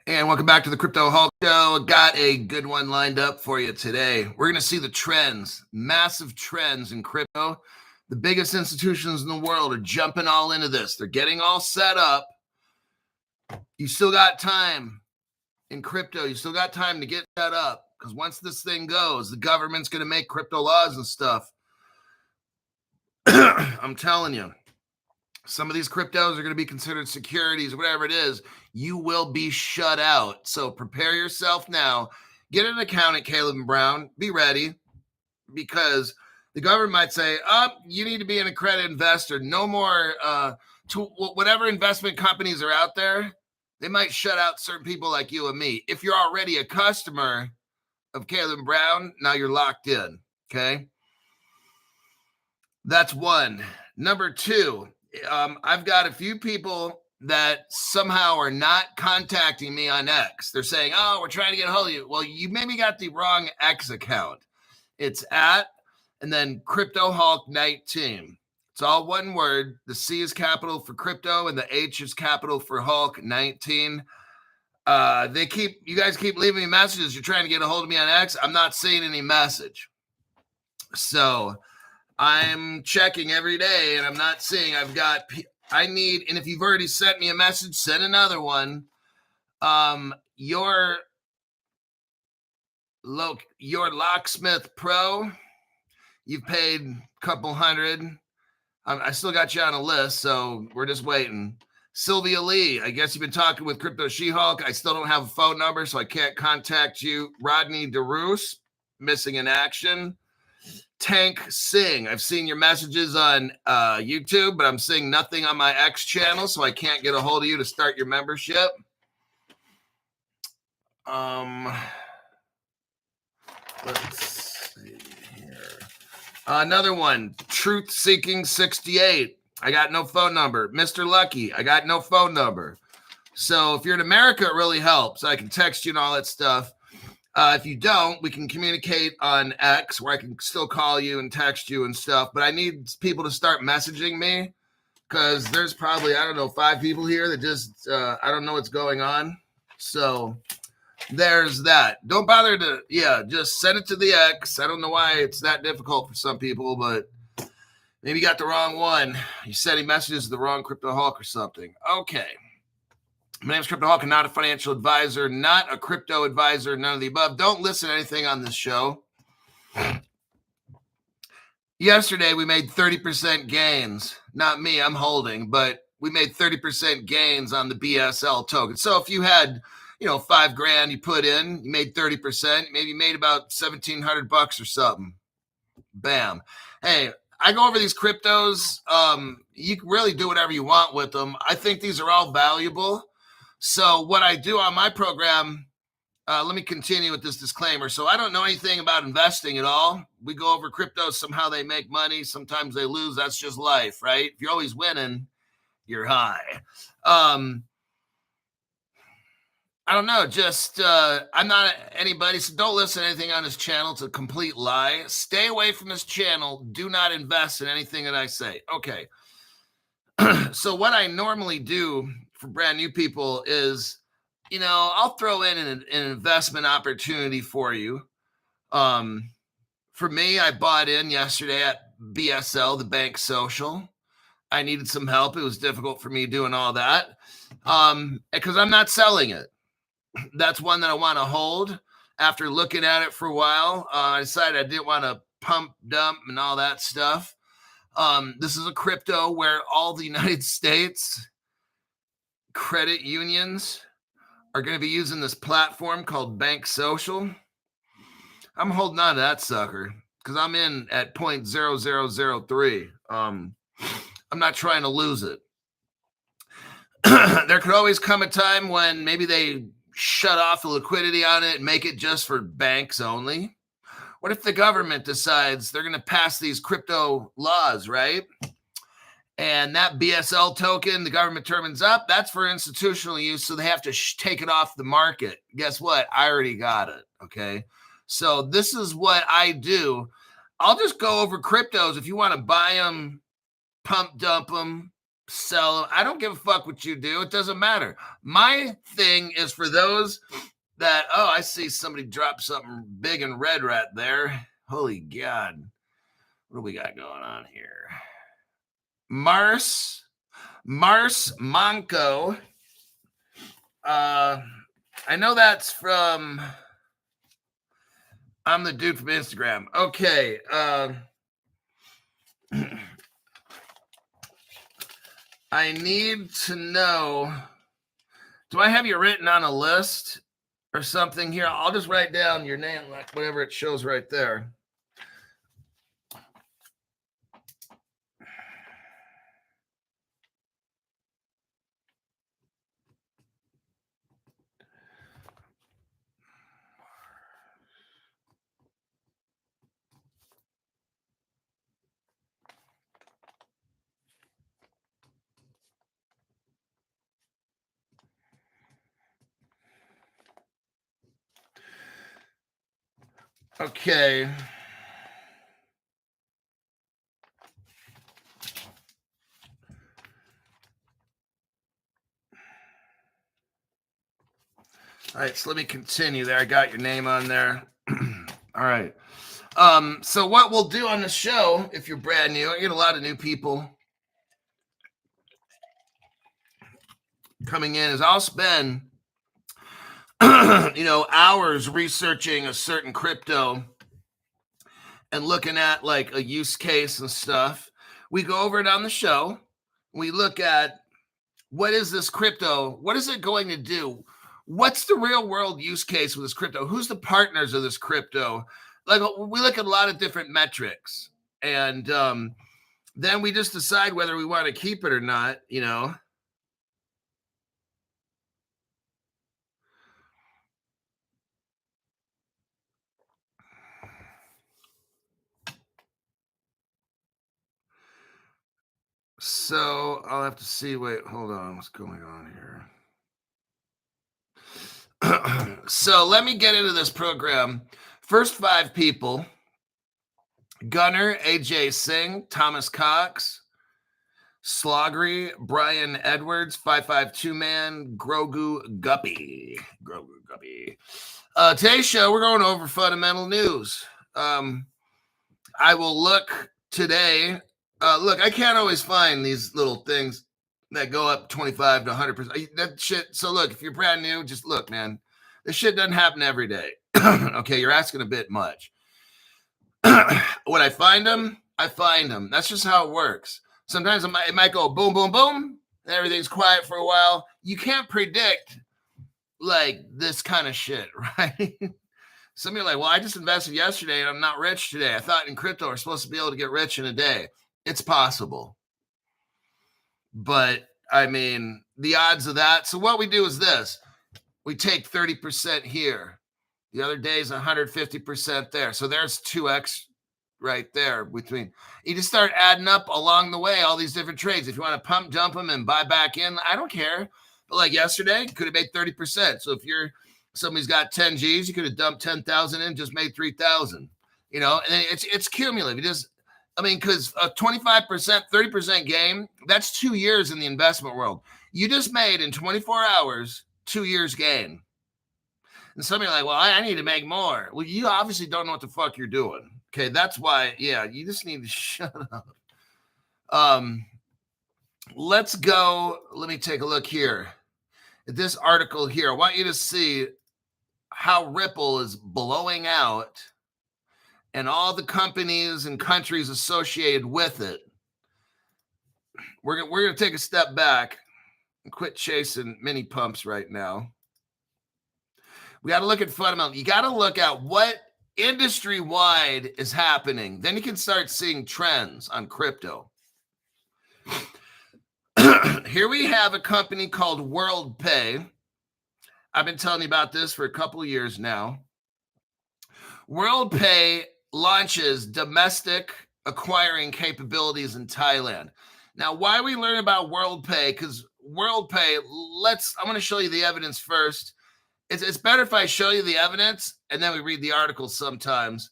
And welcome back to the Crypto Hulk Show. Got a good one lined up for you today. We're going to see the trends, massive trends in crypto. The biggest institutions in the world are jumping all into this. They're getting all set up. You still got time in crypto. You still got time to get set up because once this thing goes, the government's going to make crypto laws and stuff. I'm telling you. Some of these cryptos are going to be considered securities, whatever it is. You will be shut out. So prepare yourself now. Get an account at Caleb & Brown. Be ready because the government might say, you need to be an accredited investor. No more to whatever investment companies are out there. They might shut out certain people like you and me. If you're already a customer of Caleb & Brown, now you're locked in. Okay. That's one. Number two. I've got a few people that somehow are not contacting me on X. They're saying, we're trying to get a hold of you. Well, you maybe got the wrong X account. It's @ and then Crypto Hulk 19. It's all one word. The C is capital for crypto and the H is capital for Hulk 19. You guys keep leaving me messages. You're trying to get a hold of me on X. I'm not seeing any message. So I'm checking every day and I'm not seeing. And if you've already sent me a message, send another one. Your Locksmith Pro, you've paid a couple hundred. I still got you on a list, so we're just waiting. Sylvia Lee, I guess you've been talking with Crypto She-Hulk. I still don't have a phone number, so I can't contact you. Rodney DeRoos, missing in action. Tank Singh, I've seen your messages on YouTube, but I'm seeing nothing on my X channel, so I can't get a hold of you to start your membership. Let's see here. Another one, Truth Seeking 68. I got no phone number. Mr. Lucky, I got no phone number. So if you're in America, it really helps. I can text you and all that stuff. If you don't, we can communicate on X where I can still call you and text you and stuff. But I need people to start messaging me because there's probably, 5 people here that just, I don't know what's going on. So there's that. Don't bother just send it to the X. I don't know why it's that difficult for some people, but maybe you got the wrong one. You're sending messages to the wrong Crypto Hulk or something. Okay. My name is Crypto Hulk. I'm not a financial advisor, not a crypto advisor, none of the above. Don't listen to anything on this show. Yesterday, we made 30% gains. Not me, I'm holding, but we made 30% gains on the BSL token. So if you had, $5,000 you put in, you made 30%, maybe you made about $1,700 or something. Bam. Hey, I go over these cryptos. You can really do whatever you want with them. I think these are all valuable. So what I do on my program, let me continue with this disclaimer. So I don't know anything about investing at all. We go over cryptos. Somehow they make money. Sometimes they lose. That's just life, right? If you're always winning, you're high. I don't know. I'm not anybody. So don't listen to anything on this channel. It's a complete lie. Stay away from this channel. Do not invest in anything that I say. Okay. So what I normally do for brand new people is, I'll throw in an investment opportunity for you. For me, I bought in yesterday at BSL, the bank social. I needed some help. It was difficult for me doing all that because I'm not selling it. That's one that I want to hold. After looking at it for a while, I decided I didn't want to pump, dump, and all that stuff. This is a crypto where all the United States credit unions are going to be using this platform called Bank Social. I'm holding on to that sucker because I'm in at 0.0003. I'm not trying to lose it. There could always come a time when maybe they shut off the liquidity on it and make it just for banks only. What if the government decides they're going to pass these crypto laws, right? And that BSL token, the government determines up, that's for institutional use, so they have to take it off the market. Guess what? I already got it, okay? So this is what I do. I'll just go over cryptos. If you want to buy them, pump dump them, sell. I don't give a fuck what you do. It doesn't matter. My thing is for those that, oh, I see somebody drop something big and red right there. Holy God. What do we got going on here? Mars Monco. I know that's from, I'm the dude from Instagram. Okay. I need to know, do I have you written on a list or something here? I'll just write down your name, like whatever it shows right there. Okay. All right, so let me continue there. I got your name on there. All right. So what we'll do on the show, if you're brand new, I get a lot of new people coming in, is I'll spend hours researching a certain crypto and looking at like a use case and stuff. We go over it on the show. We look at, what is this crypto? What is it going to do? What's the real world use case with this crypto? Who's the partners of this crypto? Like, we look at a lot of different metrics, and then we just decide whether we want to keep it or not, So I'll have to see. Wait, hold on. What's going on here? So let me get into this program. First 5 people: Gunner, AJ Singh, Thomas Cox, Sloggery, Brian Edwards, 552 Man, Grogu Guppy. Today's show, we're going over fundamental news. I will look today. Look, I can't always find these little things that go up 25 to 100%. That shit. So look, if you're brand new, just look, man. This shit doesn't happen every day. Okay, you're asking a bit much. When I find them, I find them. That's just how it works. Sometimes it might go boom, boom, boom, and everything's quiet for a while. You can't predict like this kind of shit, right? Some of you are like, well, I just invested yesterday and I'm not rich today. I thought in crypto we're supposed to be able to get rich in a day. It's possible. But I mean, the odds of that. So what we do is this. We take 30% here. The other day is 150% there. So there's 2x right there between. You just start adding up along the way all these different trades. If you want to pump, dump them, and buy back in, I don't care. But like yesterday, could have made 30%. So if somebody's got 10 G's, you could have dumped 10,000 in, just made 3,000. And it's cumulative. Because a 25%, 30% gain, that's 2 years in the investment world. You just made in 24 hours 2 years gain. And some of you are like, well, I need to make more. Well, you obviously don't know what the fuck you're doing. Okay, that's why, you just need to shut up. Let's go. Let me take a look here at this article here. I want you to see how Ripple is blowing out and all the companies and countries associated with it. We're going to take a step back and quit chasing mini pumps right now. We got to look at fundamental. You got to look at what industry-wide is happening. Then you can start seeing trends on crypto. Here we have a company called WorldPay. I've been telling you about this for a couple of years now. WorldPay launches domestic acquiring capabilities in Thailand. Now, why we learn about WorldPay? Because WorldPay, I want to show you the evidence first. It's better if I show you the evidence and then we read the articles sometimes.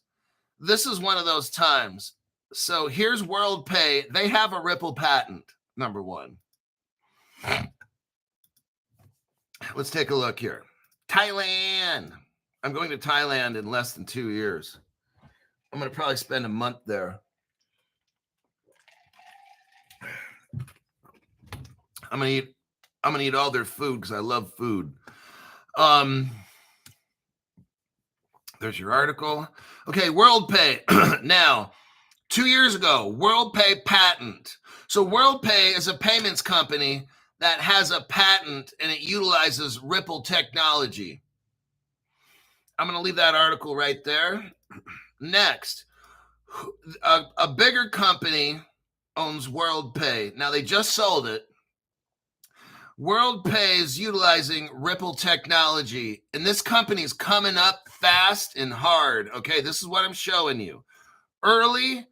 This is one of those times. So here's WorldPay. They have a Ripple patent, number one. Let's take a look here. Thailand. I'm going to Thailand in less than 2 years. I'm going to probably spend a month there. I'm going to eat all their food because I love food. There's your article. Okay, WorldPay. Now, 2 years ago, WorldPay patent. So WorldPay is a payments company that has a patent and it utilizes Ripple technology. I'm going to leave that article right there. Next, a bigger company owns WorldPay. Now, they just sold it. WorldPay is utilizing Ripple technology, and this company is coming up fast and hard. Okay, this is what I'm showing you. Early,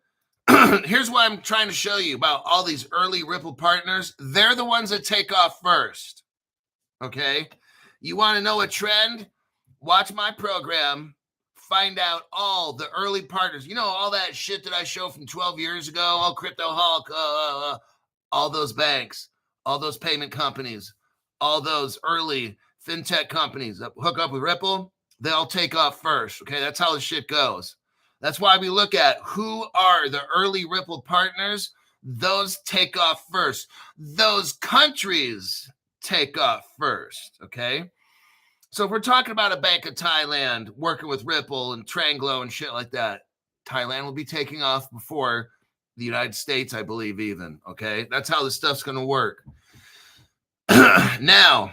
here's what I'm trying to show you about all these early Ripple partners. They're the ones that take off first. Okay, you want to know a trend? Watch my program. Find out all the early partners. You know, all that shit that I showed from 12 years ago, all Crypto Hulk, all those banks, all those payment companies, all those early fintech companies that hook up with Ripple, they all take off first. Okay, that's how the shit goes. That's why we look at who are the early Ripple partners. Those take off first. Those countries take off first. Okay. So if we're talking about a Bank of Thailand working with Ripple and Tranglo and shit like that, Thailand will be taking off before the United States, I believe, even. Okay, that's how this stuff's going to work. Now,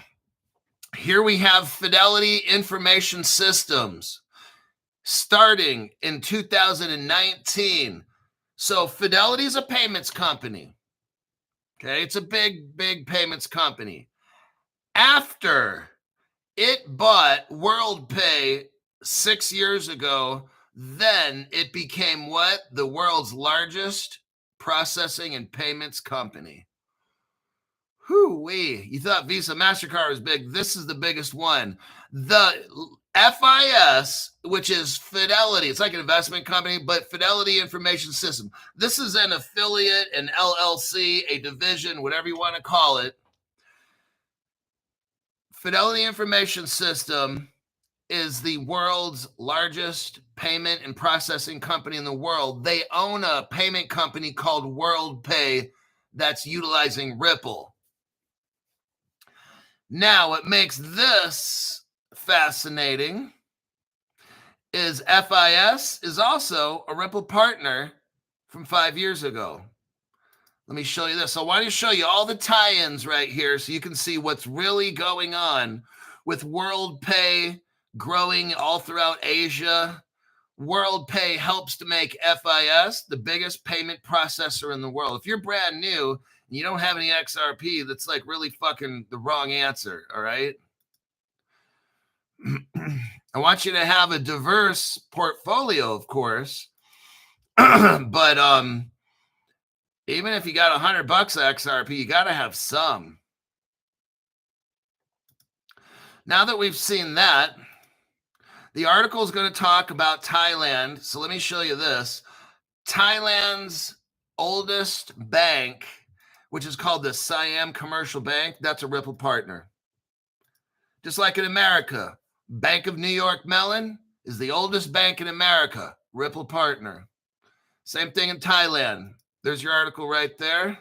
here we have Fidelity Information Systems starting in 2019. So Fidelity is a payments company. Okay, it's a big payments company. After it bought WorldPay 6 years ago, then it became what? The world's largest processing and payments company. Whoo-wee. You thought Visa, MasterCard was big. This is the biggest one. The FIS, which is Fidelity, it's like an investment company, but Fidelity Information System. This is an affiliate, an LLC, a division, whatever you want to call it. Fidelity Information System is the world's largest payment and processing company in the world. They own a payment company called WorldPay that's utilizing Ripple. Now, what makes this fascinating is FIS is also a Ripple partner from 5 years ago. Let me show you this. So I want to show you all the tie-ins right here so you can see what's really going on with WorldPay growing all throughout Asia. WorldPay helps to make FIS the biggest payment processor in the world. If you're brand new and you don't have any XRP, that's like really fucking the wrong answer, all right? I want you to have a diverse portfolio, of course, but even if you got $100 XRP, you got to have some. Now that we've seen that, the article is going to talk about Thailand. So let me show you this. Thailand's oldest bank, which is called the Siam Commercial Bank, that's a Ripple partner. Just like in America, Bank of New York Mellon is the oldest bank in America, Ripple partner. Same thing in Thailand. There's your article right there.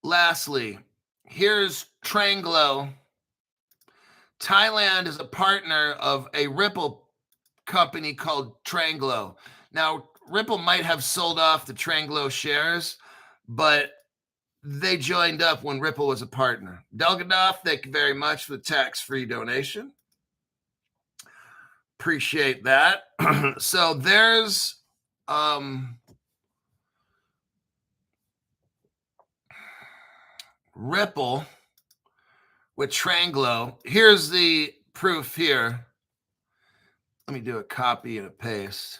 Lastly, here's Tranglo. Thailand is a partner of a Ripple company called Tranglo. Now, Ripple might have sold off the Tranglo shares, but they joined up when Ripple was a partner. Delgadov, thank you very much for the tax-free donation. Appreciate that. So there's Ripple with Tranglo. Here's the proof here. Let me do a copy and a paste.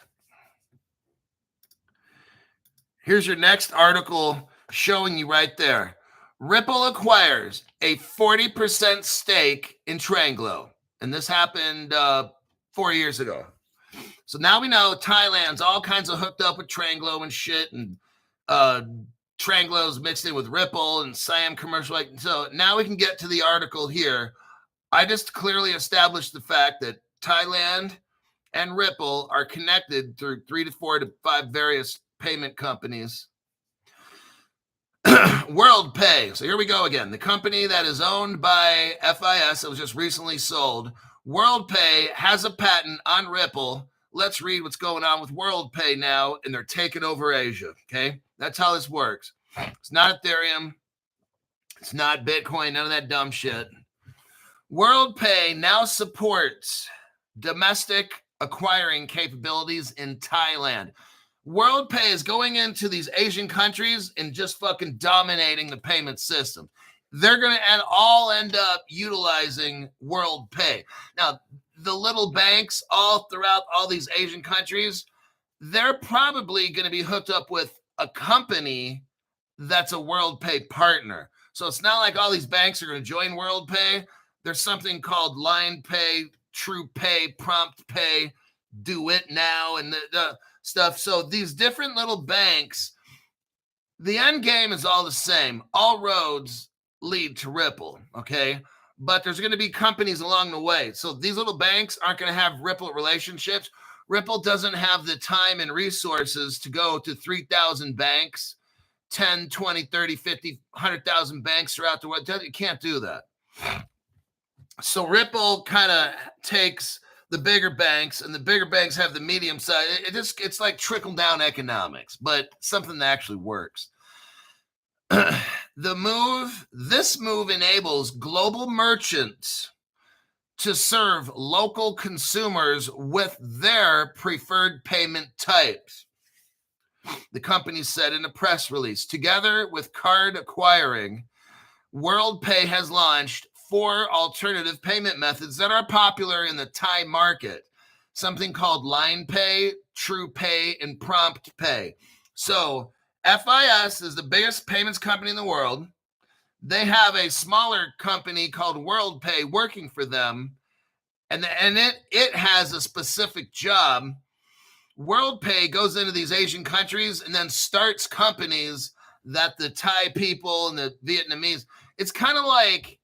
Here's your next article showing you right there. Ripple acquires a 40% stake in Tranglo. And this happened 4 years ago. So now we know Thailand's all kinds of hooked up with Tranglo and shit and Tranglo's mixed in with Ripple and Siam commercial. So now we can get to the article here. I just clearly established the fact that Thailand and Ripple are connected through 3 to 4 to 5 various payment companies. WorldPay. So here we go again. The company that is owned by FIS that was just recently sold. WorldPay has a patent on Ripple. Let's read what's going on with WorldPay now, and they're taking over Asia. Okay, that's how this works. It's not Ethereum. It's not Bitcoin. None of that dumb shit. WorldPay now supports domestic acquiring capabilities in Thailand. WorldPay is going into these Asian countries and just fucking dominating the payment system. They're going to all end up utilizing WorldPay. Now, the little banks all throughout all these Asian countries, they're probably going to be hooked up with a company that's a WorldPay partner. So it's not like all these banks are going to join WorldPay. There's something called Line Pay, True Pay, Prompt Pay, Do It Now, and the stuff. So these different little banks, the end game is all the same. All roads lead to Ripple, okay? But there's going to be companies along the way. So these little banks aren't going to have Ripple relationships. Ripple doesn't have the time and resources to go to 3,000 banks, 10, 20, 30, 50, 100,000 banks throughout the world. You can't do that. So Ripple kind of takes the bigger banks, and the bigger banks have the medium side. It's like trickle down economics, but something that actually works. This move enables global merchants to serve local consumers with their preferred payment types. The company said in a press release, together with card acquiring, WorldPay has launched 4 alternative payment methods that are popular in the Thai market. Something called Line Pay, True Pay, and Prompt Pay. So FIS is the biggest payments company in the world. They have a smaller company called WorldPay working for them, and it has a specific job. WorldPay goes into these Asian countries and then starts companies that the Thai people and the Vietnamese, it's kind of like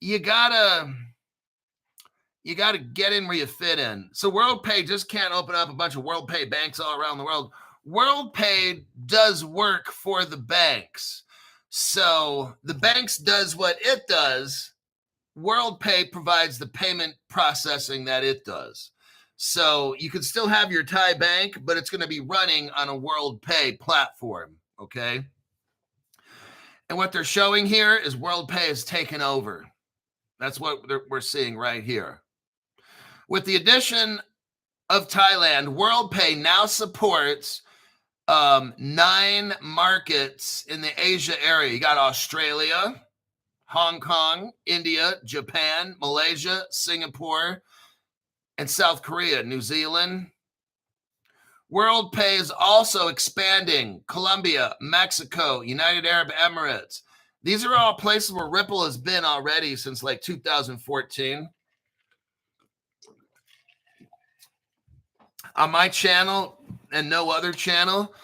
you gotta get in where you fit in. So WorldPay just can't open up a bunch of WorldPay banks all around the world. WorldPay does work for the banks. So the banks does what it does. WorldPay provides the payment processing that it does. So you can still have your Thai bank, but it's going to be running on a WorldPay platform, okay? And what they're showing here is WorldPay is taken over. That's what we're seeing right here. With the addition of Thailand, WorldPay now supports 9 markets in the Asia area. You got Australia, Hong Kong, India, Japan, Malaysia, Singapore, and South Korea, New Zealand. WorldPay is also expanding Colombia, Mexico, United Arab Emirates. These are all places where Ripple has been already since like 2014. On my channel and no other channel,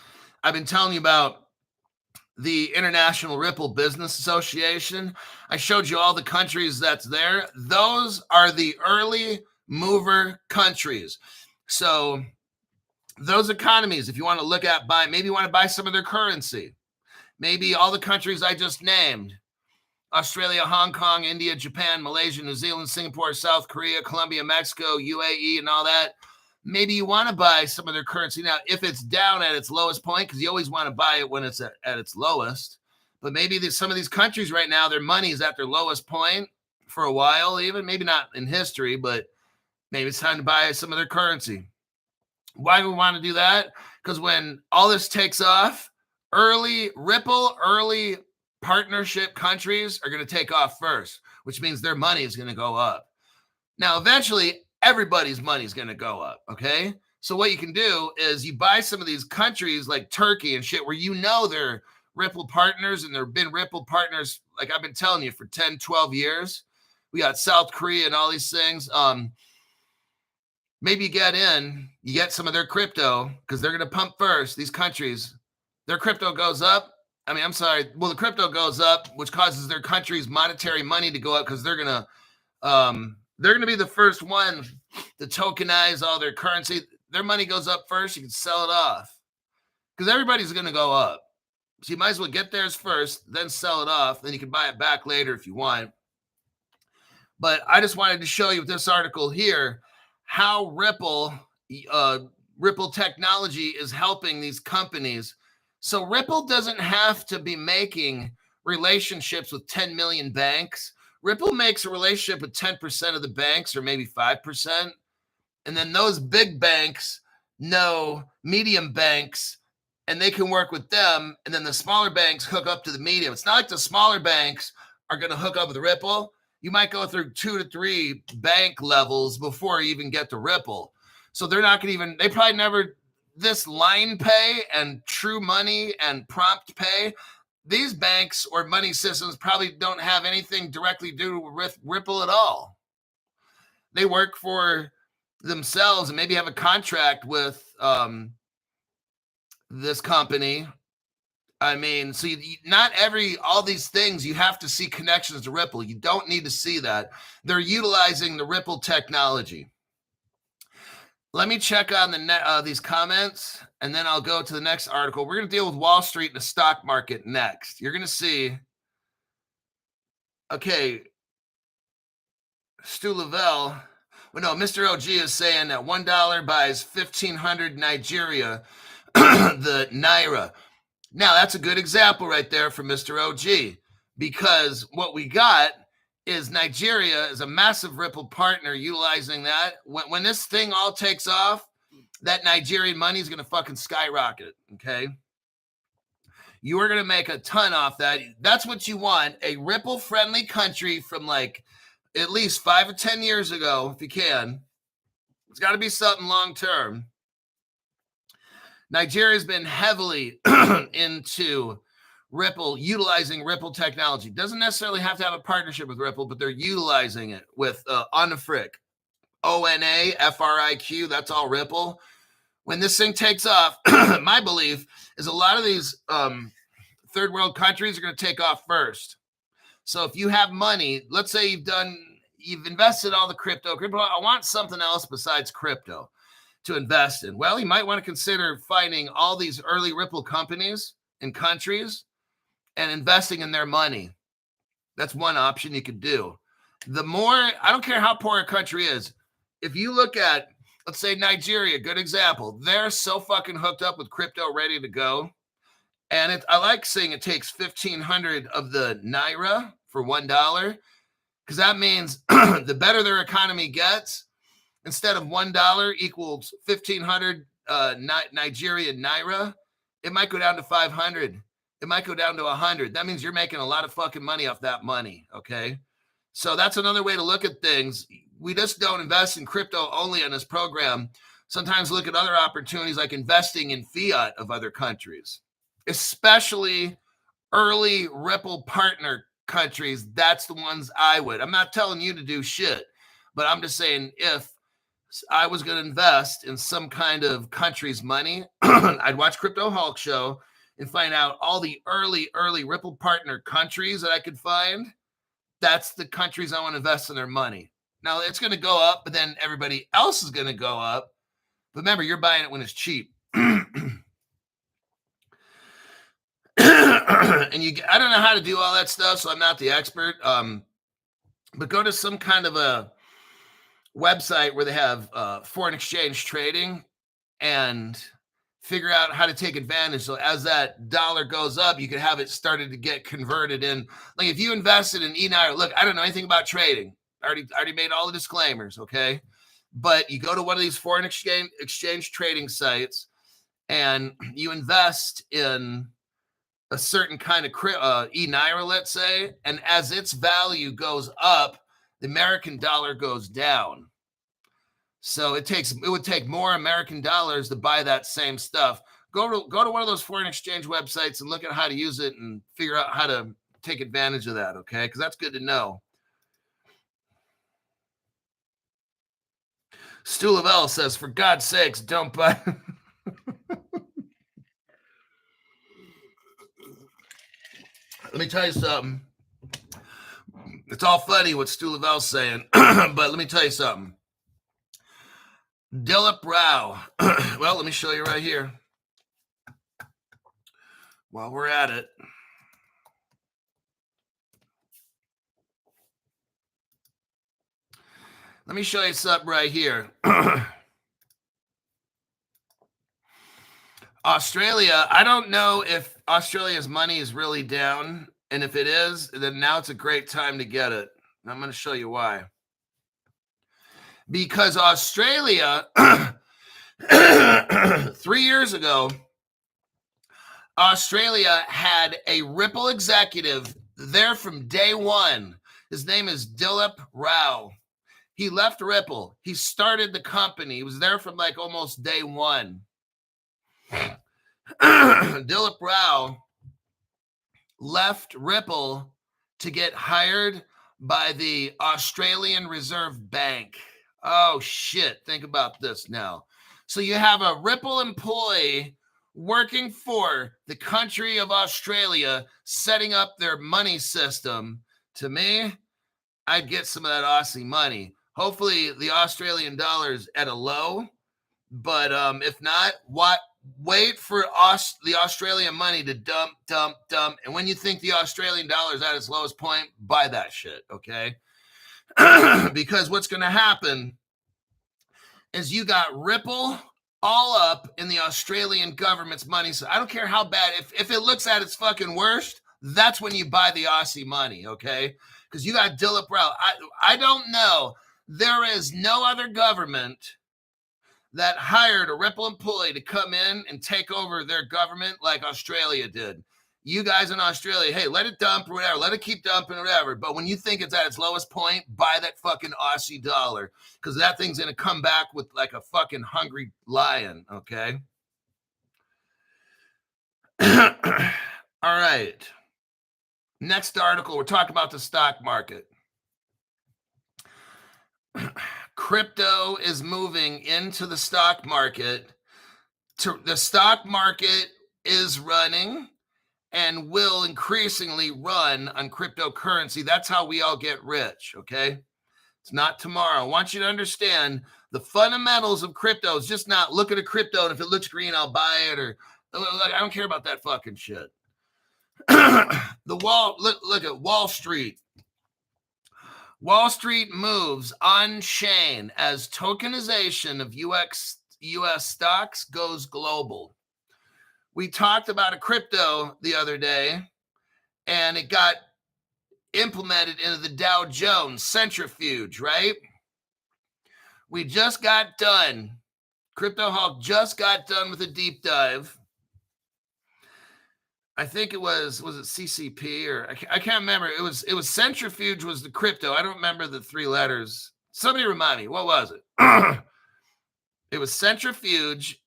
I've been telling you about the International Ripple Business Association. I showed you all the countries that's there. Those are the early mover countries. So those economies, if you want to look at maybe you want to buy some of their currency. Maybe all the countries I just named, Australia, Hong Kong, India, Japan, Malaysia, New Zealand, Singapore, South Korea, Colombia, Mexico, UAE, and all that. Maybe you want to buy some of their currency. Now, if it's down at its lowest point, because you always want to buy it when it's at its lowest. But maybe some of these countries right now, their money is at their lowest point for a while, even. Maybe not in history, but maybe it's time to buy some of their currency. Why do we want to do that? Because when all this takes off, early partnership countries are going to take off first, which means their money is going to go up. Now, eventually, everybody's money is going to go up, okay? So what you can do is you buy some of these countries like Turkey and shit where you know they're Ripple partners, and they've been Ripple partners, like I've been telling you, for 10, 12 years. We got South Korea and all these things. Maybe you get some of their crypto because they're going to pump first. These countries, their crypto goes up, I mean, I'm sorry. Well, the crypto goes up, which causes their country's monetary money to go up because they're gonna be the first one to tokenize all their currency. Their money goes up first. You can sell it off because everybody's gonna go up. So you might as well get theirs first, then sell it off. Then you can buy it back later if you want. But I just wanted to show you with this article here how Ripple technology is helping these companies. So Ripple doesn't have to be making relationships with 10 million banks. Ripple makes a relationship with 10% of the banks or maybe 5%. And then those big banks know medium banks and they can work with them. And then the smaller banks hook up to the medium. It's not like the smaller banks are going to hook up with Ripple. You might go through 2 to 3 bank levels before you even get to Ripple. So they're not going to even, they probably never, this line pay and true money and prompt pay, these banks or money systems probably don't have anything directly to do with Ripple at all. They work for themselves and maybe have a contract with this company. I mean, so not all these things, you have to see connections to Ripple. You don't need to see that. They're utilizing the Ripple technology. Let me check on these comments, and then I'll go to the next article. We're going to deal with Wall Street and the stock market next. You're going to see, okay, Stu Lavelle, well, no, Mr. OG is saying that $1 buys 1,500 Nigeria, the Naira. Now, that's a good example right there for Mr. OG, because what we got is Nigeria is a massive Ripple partner utilizing that. When this thing all takes off, that Nigerian money is going to fucking skyrocket, okay? You are going to make a ton off that. That's what you want, a Ripple-friendly country from like at least 5 or 10 years ago, if you can. It's got to be something long-term. Nigeria's been heavily into Ripple, utilizing Ripple technology. Doesn't necessarily have to have a partnership with Ripple, but they're utilizing it with ONAFRIQ, ONAFRIQ. That's all Ripple. When this thing takes off, my belief is a lot of these third world countries are going to take off first. So if you have money, let's say you've invested all the crypto. I want something else besides crypto to invest in. Well, you might want to consider finding all these early Ripple companies in countries and investing in their money. That's one option you could do. The more, I don't care how poor a country is. If you look at, let's say Nigeria, good example. They're so fucking hooked up with crypto, ready to go. And I like saying it takes 1,500 of the Naira for $1, because that means the better their economy gets, instead of $1 equals 1,500 Nigerian Naira, it might go down to 500. It might go down to 100. That means you're making a lot of fucking money off that money, okay? So that's another way to look at things. We just don't invest in crypto only on this program. Sometimes look at other opportunities like investing in fiat of other countries, especially early Ripple partner countries. That's the ones I would. I'm not telling you to do shit, but I'm just saying if I was going to invest in some kind of country's money, I'd watch Crypto Hulk Show and find out all the early Ripple partner countries that I could find. That's the countries I want to invest in their money. Now, it's going to go up, but then everybody else is going to go up. But remember, you're buying it when it's cheap. And I don't know how to do all that stuff, so I'm not the expert. But go to some kind of a website where they have foreign exchange trading and figure out how to take advantage. So as that dollar goes up, you can have it started to get converted in. Like if you invested in eNaira, look, I don't know anything about trading. I already made all the disclaimers, okay? But you go to one of these foreign exchange trading sites and you invest in a certain kind of eNaira, let's say, and as its value goes up, the American dollar goes down. So it would take more American dollars to buy that same stuff. Go to one of those foreign exchange websites and look at how to use it and figure out how to take advantage of that, okay? Because that's good to know. Stu Lavelle says, for God's sakes, don't buy. Let me tell you something. It's all funny what Stu Lavelle's saying, but let me tell you something. Dilip Rao. Well, let me show you right here. While we're at it. Let me show you something right here. Australia, I don't know if Australia's money is really down. And if it is, then now it's a great time to get it. And I'm going to show you why. Because Australia, 3 years ago, Australia had a Ripple executive there from day one. His name is Dilip Rao. He left Ripple. He started the company. He was there from like almost day one. Dilip Rao left Ripple to get hired by the Australian Reserve Bank. Oh, shit. Think about this now. So you have a Ripple employee working for the country of Australia, setting up their money system. To me, I'd get some of that Aussie money. Hopefully the Australian dollar is at a low, but if not, wait for the Australian money to dump. And when you think the Australian dollar is at its lowest point, buy that shit, okay? Because what's going to happen is you got Ripple all up in the Australian government's money. So I don't care how bad. If it looks at its fucking worst, that's when you buy the Aussie money, okay? Because you got Dilip Rao. I don't know. There is no other government that hired a Ripple employee to come in and take over their government like Australia did. You guys in Australia, hey, let it dump or whatever. Let it keep dumping or whatever. But when you think it's at its lowest point, buy that fucking Aussie dollar because that thing's going to come back with like a fucking hungry lion, okay? All right. Next article, we're talking about the stock market. Crypto is moving into the stock market. The stock market is running and will increasingly run on cryptocurrency. That's how we all get rich, okay? It's not tomorrow. I want you to understand the fundamentals of crypto is just not look at a crypto and if it looks green, I'll buy it, or I don't care about that fucking shit. Look at Wall Street. Wall Street moves on chain as tokenization of US stocks goes global. We talked about a crypto the other day, and it got implemented into the Dow Jones centrifuge, right? We just got done. Crypto Hawk just got done with a deep dive. I think it was it CCP or I can't remember. It was centrifuge was the crypto. I don't remember the 3 letters. Somebody remind me. What was it? It was centrifuge,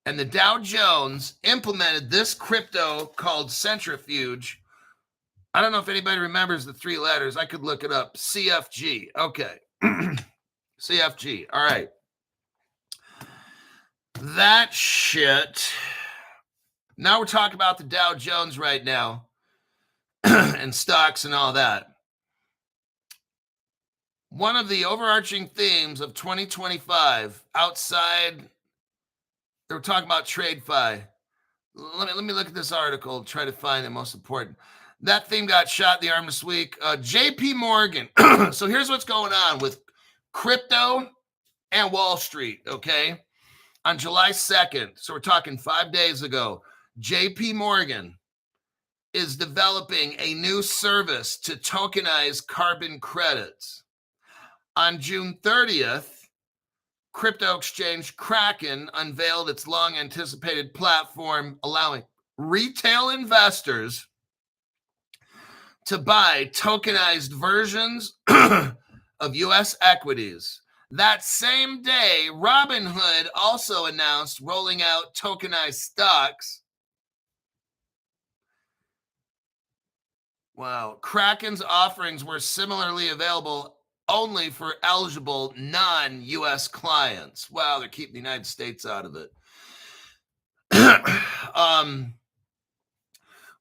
and the Dow Jones implemented this crypto called centrifuge. I don't know if anybody remembers the 3 letters. I could look it up. CFG. Okay. CFG. All right. That shit. Now we're talking about the Dow Jones right now and stocks and all that. One of the overarching themes of 2025 outside, they were talking about TradeFi. Let me look at this article, try to find the most important. That theme got shot in the arm this week. JP Morgan. So here's what's going on with crypto and Wall Street, okay? On July 2nd, so we're talking 5 days ago, JP Morgan is developing a new service to tokenize carbon credits. On June 30th, crypto exchange Kraken unveiled its long-anticipated platform allowing retail investors to buy tokenized versions of U.S. equities. That same day, Robinhood also announced rolling out tokenized stocks. Wow. Kraken's offerings were similarly available only for eligible non-U.S. clients. Wow, they're keeping the United States out of it.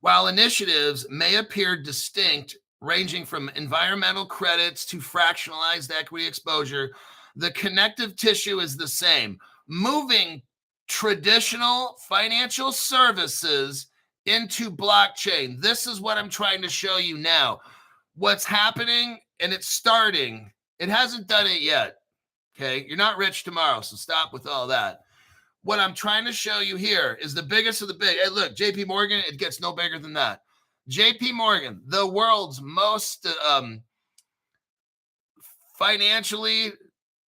While initiatives may appear distinct, ranging from environmental credits to fractionalized equity exposure, the connective tissue is the same, moving traditional financial services into blockchain. This is what I'm trying to show you now. What's happening, and it's starting. It hasn't done it yet. Okay, you're not rich tomorrow, so stop with all that. What I'm trying to show you here is the biggest of the big. Hey, look, JP Morgan, it gets no bigger than that. JP Morgan, the world's most financially,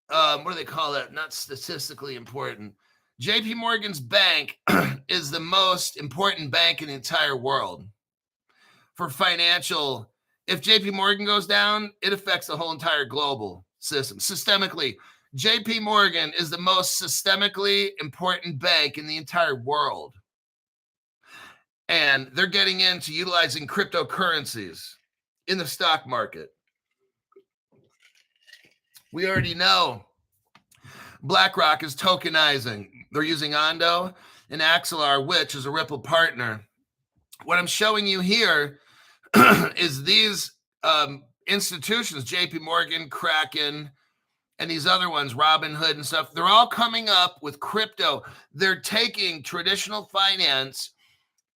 what do they call that? Not statistically important. JP Morgan's bank is the most important bank in the entire world for financial. If JP Morgan goes down, it affects the whole entire global system. Systemically, JP Morgan is the most systemically important bank in the entire world. And they're getting into utilizing cryptocurrencies in the stock market. We already know BlackRock is tokenizing. They're using Ondo and Axelar, which is a Ripple partner. What I'm showing you here is these institutions, JP Morgan, Kraken, and these other ones, Robinhood and stuff, they're all coming up with crypto. They're taking traditional finance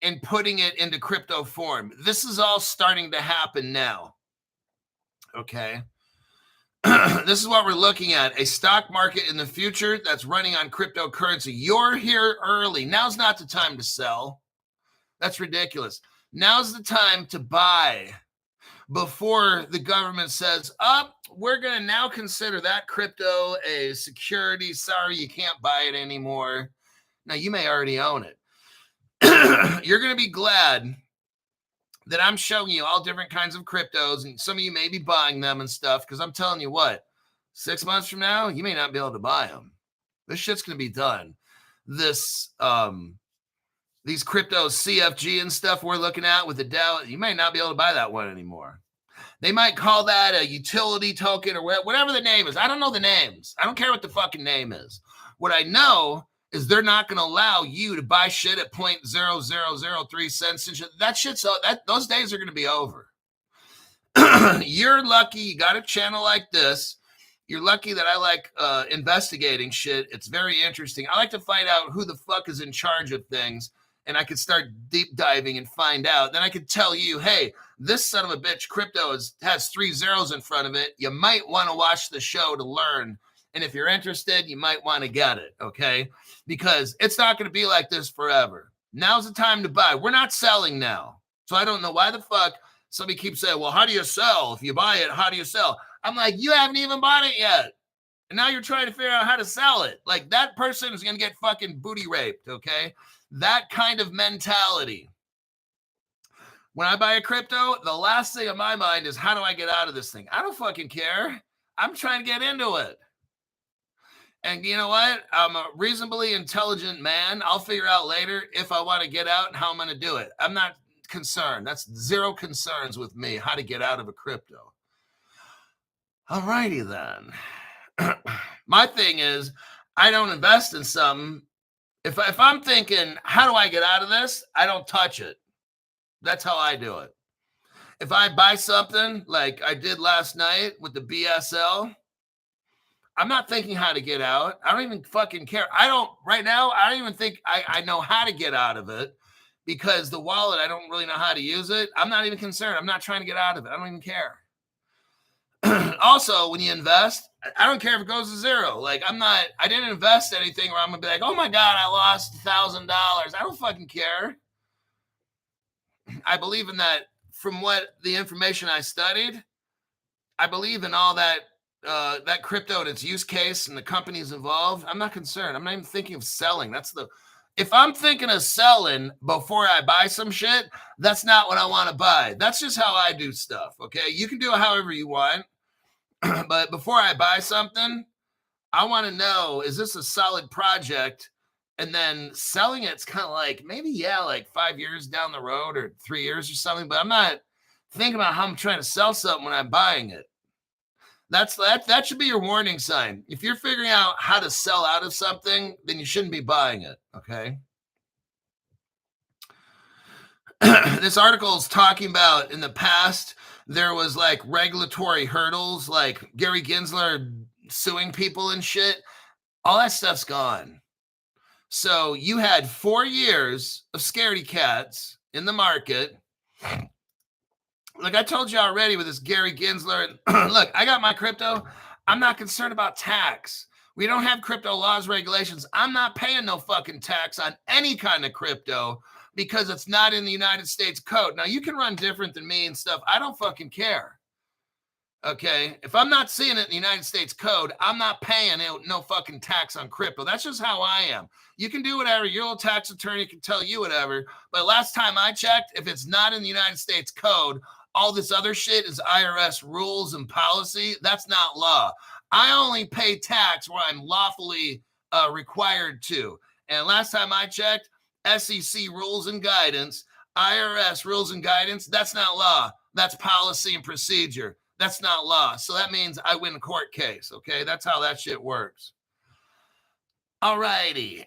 and putting it into crypto form. This is all starting to happen now. Okay. This is what we're looking at, a stock market in the future that's running on cryptocurrency. You're here early. Now's not the time to sell. That's ridiculous. Now's the time to buy before the government says, we're going to now consider that crypto a security. Sorry, you can't buy it anymore. Now, you may already own it. You're going to be glad that I'm showing you all different kinds of cryptos, and some of you may be buying them and stuff, because I'm telling you what, 6 months from now, you may not be able to buy them. This shit's going to be done. These cryptos, CFG and stuff we're looking at with the Dow, you may not be able to buy that one anymore. They might call that a utility token or whatever the name is. I don't know the names. I don't care what the fucking name is. What I know is they're not going to allow you to buy shit at 0.0003 cents. That shit's those days are going to be over. You're lucky you got a channel like this. You're lucky that I like investigating shit. It's very interesting. I like to find out who the fuck is in charge of things, and I could start deep diving and find out. Then I could tell you, hey, this son of a bitch crypto has 3 zeros in front of it. You might want to watch the show to learn. And if you're interested, you might want to get it, okay? Because it's not going to be like this forever. Now's the time to buy. We're not selling now. So I don't know why the fuck somebody keeps saying, well, how do you sell? If you buy it, how do you sell? I'm like, you haven't even bought it yet. And now you're trying to figure out how to sell it. Like, that person is going to get fucking booty raped, okay? That kind of mentality. When I buy a crypto, the last thing on my mind is, how do I get out of this thing? I don't fucking care. I'm trying to get into it. And you know what? I'm a reasonably intelligent man. I'll figure out later if I want to get out and how I'm going to do it. I'm not concerned. That's zero concerns with me, how to get out of a crypto. All righty then. My thing is, I don't invest in something. If I'm thinking, how do I get out of this? I don't touch it. That's how I do it. If I buy something like I did last night with the BSL, I'm not thinking how to get out. I don't even fucking care. Right now, I don't even think I know how to get out of it, because the wallet, I don't really know how to use it. I'm not even concerned. I'm not trying to get out of it. I don't even care. Also, when you invest, I don't care if it goes to zero. Like, I didn't invest anything where I'm going to be like, oh my God, I lost $1,000. I don't fucking care. I believe in that. From what the information I studied, I believe in all that crypto and its use case and the companies involved. I'm not concerned. I'm not even thinking of selling. If I'm thinking of selling before I buy some shit, that's not what I want to buy. That's just how I do stuff. Okay. You can do it however you want, but before I buy something, I want to know, is this a solid project? And then selling it's kind of like, maybe, like 5 years down the road or 3 years or something, but I'm not thinking about how I'm trying to sell something when I'm buying it. That should be your warning sign. If you're figuring out how to sell out of something, then you shouldn't be buying it, okay? This article is talking about in the past, there was like regulatory hurdles, like Gary Gensler suing people and shit. All that stuff's gone. So you had 4 years of scaredy cats in the market. Like I told you already with this Gary Gensler, look, I got my crypto. I'm not concerned about tax. We don't have crypto laws, regulations. I'm not paying no fucking tax on any kind of crypto because it's not in the United States code. Now, you can run different than me and stuff. I don't fucking care. Okay? If I'm not seeing it in the United States code, I'm not paying no fucking tax on crypto. That's just how I am. You can do whatever. Your old tax attorney can tell you whatever. But last time I checked, if it's not in the United States code, all this other shit is IRS rules and policy. That's not law. I only pay tax where I'm lawfully required to. And last time I checked, SEC rules and guidance, IRS rules and guidance, that's not law. That's policy and procedure. That's not law. So that means I win a court case. Okay, that's how that shit works. All righty.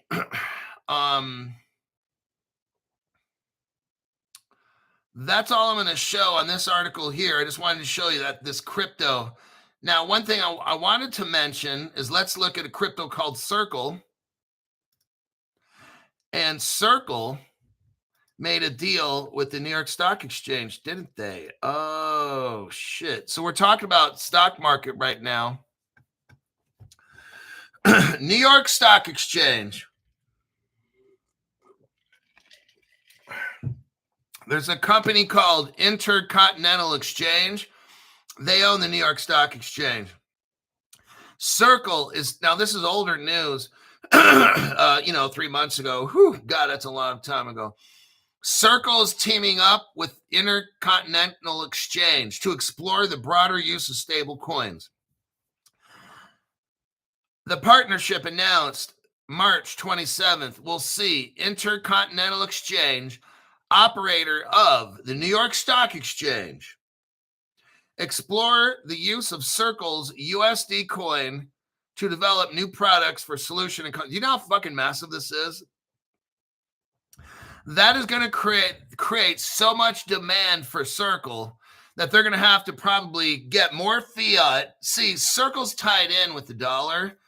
That's all I'm going to show on this article here. I just wanted to show you that this crypto. Now, one thing I wanted to mention is let's look at a crypto called Circle. And Circle made a deal with the New York Stock Exchange, didn't they? Oh, shit. So we're talking about stock market right now. New York Stock Exchange. There's a company called Intercontinental Exchange. They own the New York Stock Exchange. Circle is, now this is older news, 3 months ago. Whew, God, that's a long time ago. Circle is teaming up with Intercontinental Exchange to explore the broader use of stable coins. The partnership announced March 27th will see Intercontinental Exchange, operator of the New York Stock Exchange, explore the use of Circle's USD coin to develop new products for solution. And you know how fucking massive this is? That is going to create so much demand for Circle that they're going to have to probably get more fiat. See, Circle's tied in with the dollar.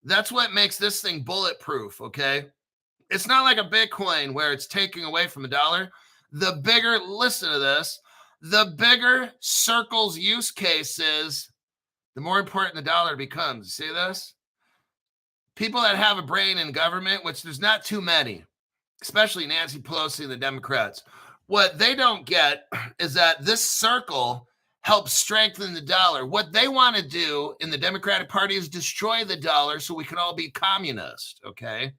That's what makes this thing bulletproof, okay? It's not like a Bitcoin where it's taking away from the dollar. The bigger, listen to this, the bigger Circle's use case is, the more important the dollar becomes. See this? People that have a brain in government, which there's not too many, especially Nancy Pelosi and the Democrats, what they don't get is that this Circle helps strengthen the dollar. What they want to do in the Democratic Party is destroy the dollar so we can all be communist, okay?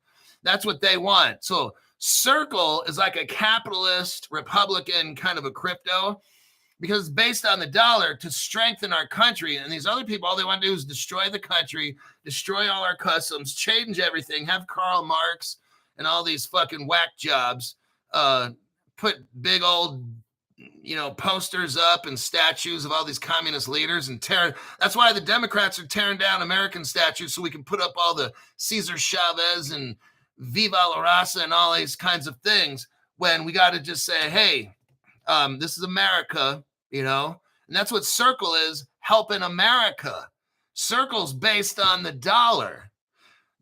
That's what they want. So Circle is like a capitalist, Republican kind of a crypto because it's based on the dollar to strengthen our country. And these other people, all they want to do is destroy the country, destroy all our customs, change everything, have Karl Marx and all these fucking whack jobs, put big old, posters up and statues of all these communist leaders and tear. That's why the Democrats are tearing down American statues so we can put up all the Cesar Chavez and Viva la Raza and all these kinds of things when we got to just say, hey, this is America, and that's what Circle is, helping America. Circle's based on the dollar.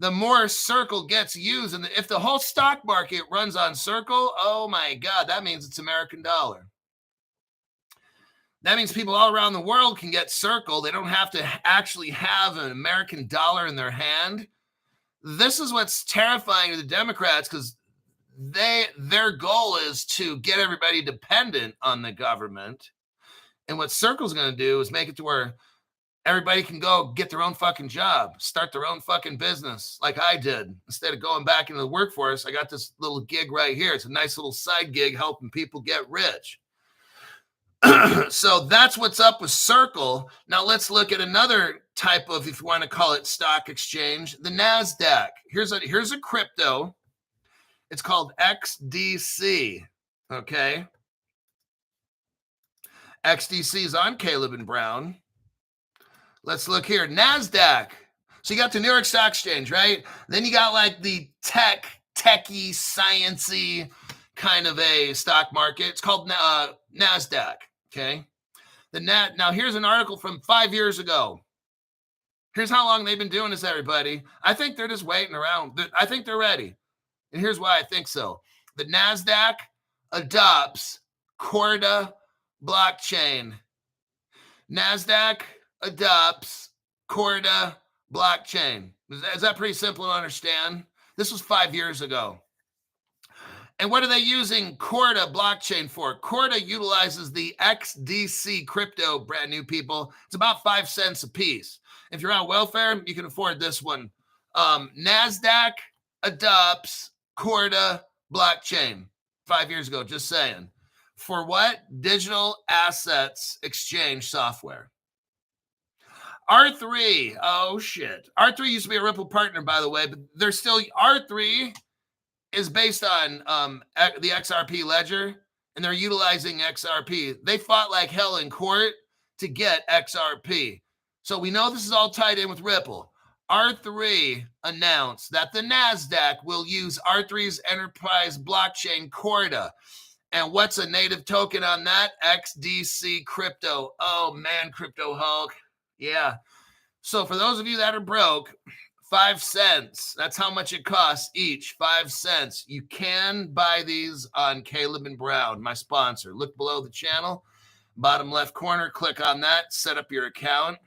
The more Circle gets used, and if the whole stock market runs on Circle, oh my God, that means it's American dollar. That means people all around the world can get Circle. They don't have to actually have an American dollar in their hand. This is what's terrifying to the Democrats because their goal is to get everybody dependent on the government. And what Circle's going to do is make it to where everybody can go get their own fucking job, start their own fucking business like I did. Instead of going back into the workforce, I got this little gig right here. It's a nice little side gig helping people get rich. So that's what's up with Circle. Now let's look at another type of, if you want to call it stock exchange, the NASDAQ. Here's a crypto. It's called XDC, okay? XDC is on Caleb and Brown. Let's look here. NASDAQ. So you got the New York Stock Exchange, right? Then you got like the techie, sciencey kind of a stock market. It's called NASDAQ, okay? Now, here's an article from 5 years ago. Here's how long they've been doing this, everybody. I think they're just waiting around. I think they're ready. And here's why I think so. The NASDAQ adopts Corda blockchain. NASDAQ adopts Corda blockchain. Is that pretty simple to understand? This was 5 years ago. And what are they using Corda blockchain for? Corda utilizes the XDC crypto, brand new people. It's about 5 cents a piece. If you're on welfare, you can afford this one. NASDAQ adopts Corda blockchain 5 years ago, just saying. For what? Digital assets exchange software. R3, oh shit. R3 used to be a Ripple partner, by the way, but they're still, R3 is based on the XRP ledger, and they're utilizing XRP. They fought like hell in court to get XRP. So we know this is all tied in with Ripple. R3 announced that the NASDAQ will use R3's enterprise blockchain Corda. And what's a native token on that? XDC crypto. Oh man, Crypto Hulk. Yeah. So for those of you that are broke, 5 cents. That's how much it costs each. 5 cents. You can buy these on Caleb and Brown, my sponsor. Look below the channel, bottom left corner. Click on that. Set up your account.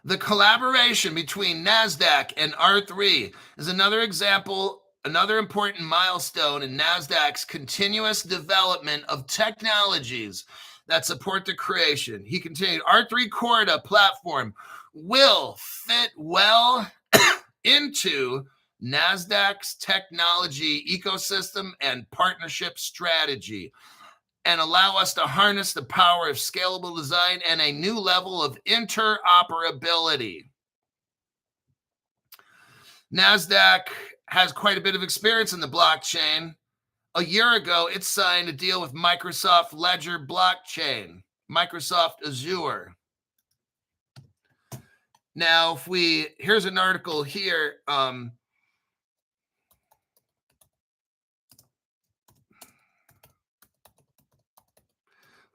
The collaboration between NASDAQ and R3 is another example, another important milestone in NASDAQ's continuous development of technologies that support the creation. He continued, R3 Corda platform will fit well into NASDAQ's technology ecosystem and partnership strategy, and allow us to harness the power of scalable design and a new level of interoperability. NASDAQ has quite a bit of experience in the blockchain. A year ago, it signed a deal with Microsoft Ledger Blockchain, Microsoft Azure. Now, here's an article here.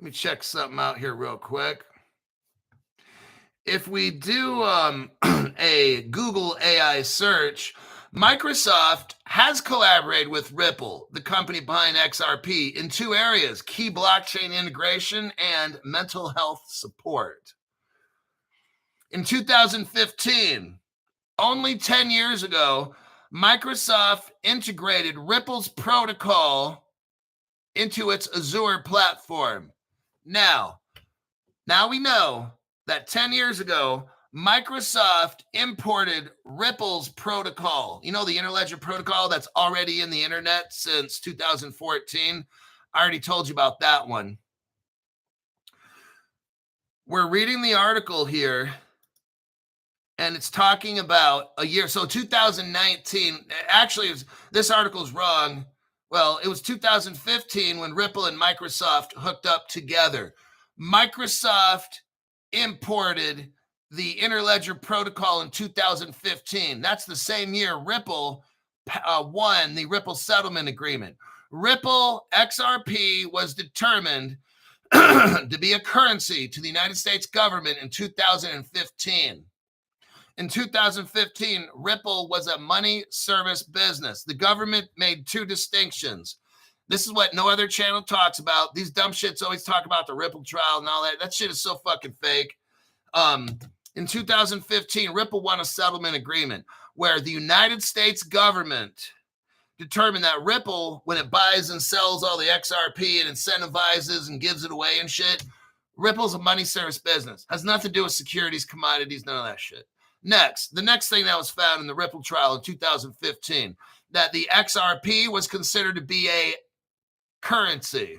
Let me check something out here real quick. If we do a Google AI search, Microsoft has collaborated with Ripple, the company behind XRP, in 2 areas: key blockchain integration and mental health support. In 2015, only 10 years ago, Microsoft integrated Ripple's protocol into its Azure platform. Now we know that 10 years ago, Microsoft imported Ripple's protocol. You know, the Interledger protocol that's already in the internet since 2014. I already told you about that one. We're reading the article here, and it's talking about a year. So 2019, actually, this article is wrong. Well, it was 2015 when Ripple and Microsoft hooked up together. Microsoft imported the Interledger protocol in 2015. That's the same year Ripple won the Ripple settlement agreement. Ripple XRP was determined to be a currency to the United States government in 2015. In 2015, Ripple was a money service business. The government made 2 distinctions. This is what no other channel talks about. These dumb shits always talk about the Ripple trial and all that. That shit is so fucking fake. In 2015, Ripple won a settlement agreement where the United States government determined that Ripple, when it buys and sells all the XRP and incentivizes and gives it away and shit, Ripple's a money service business. Has nothing to do with securities, commodities, none of that shit. The next thing that was found in the Ripple trial in 2015, that the XRP was considered to be a currency,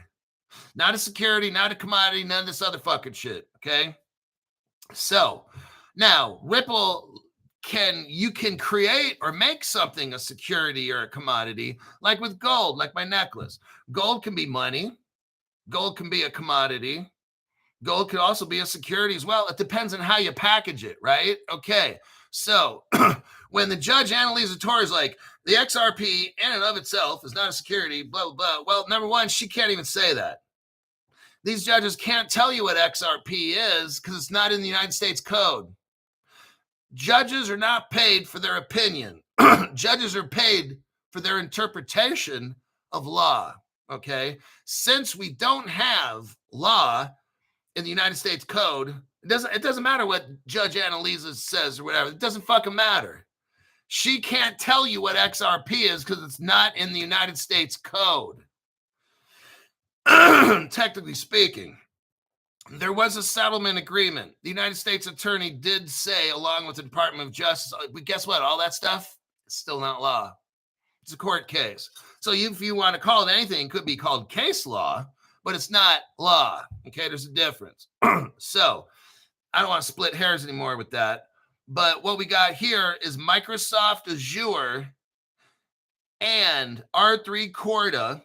not a security, not a commodity, none of this other fucking shit, okay? So now Ripple you can create or make something a security or a commodity, like with gold, like my necklace. Gold can be money. Gold can be a commodity. Gold could also be a security as well. It depends on how you package it, right? Okay. So when the judge Annalisa Torres is like, the XRP in and of itself is not a security, blah, blah, blah. Well, number one, she can't even say that. These judges can't tell you what XRP is because it's not in the United States Code. Judges are not paid for their opinion. Judges are paid for their interpretation of law, okay? Since we don't have law in the United States Code, it doesn't matter what Judge Annalisa says or whatever. It doesn't fucking matter. She can't tell you what XRP is because it's not in the United States Code. Technically speaking, there was a settlement agreement. The United States attorney did say, along with the Department of Justice, but guess what? All that stuff is still not law. It's a court case. So if you want to call it anything, it could be called case law, but it's not law. Okay, there's a difference. So I don't want to split hairs anymore with that. But what we got here is Microsoft Azure and R3 Corda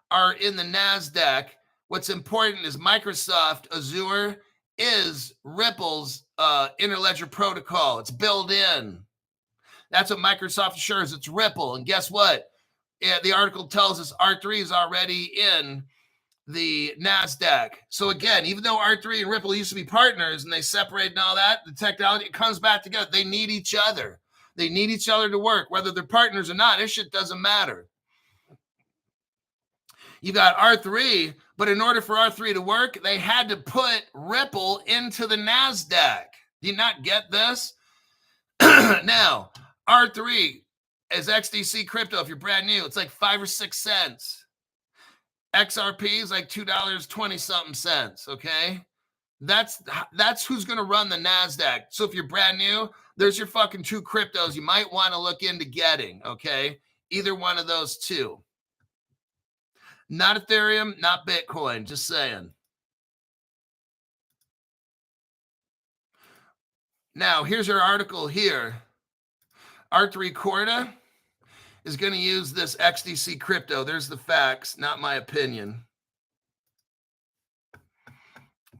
are in the NASDAQ. What's important is Microsoft Azure is Ripple's interledger protocol. It's built in. That's what Microsoft assures. It's Ripple. And guess what? Yeah, the article tells us R3 is already in the NASDAQ. So again, even though R3 and Ripple used to be partners and they separated and all that, the technology, it comes back together. They need each other. They need each other to work. Whether they're partners or not, this shit doesn't matter. You got R3, but in order for R3 to work, they had to put Ripple into the NASDAQ. Do you not get this? Now, R3 is XDC crypto. If you're brand new, it's like 5 or 6 cents. XRP is like $2.20 something cents. Okay, that's who's going to run the NASDAQ. So if you're brand new, there's your fucking 2 cryptos you might want to look into getting. Okay, either one of those 2. Not Ethereum, not Bitcoin, just saying. Now, here's our article here. R3 Corda is going to use this XDC crypto. There's the facts, not my opinion.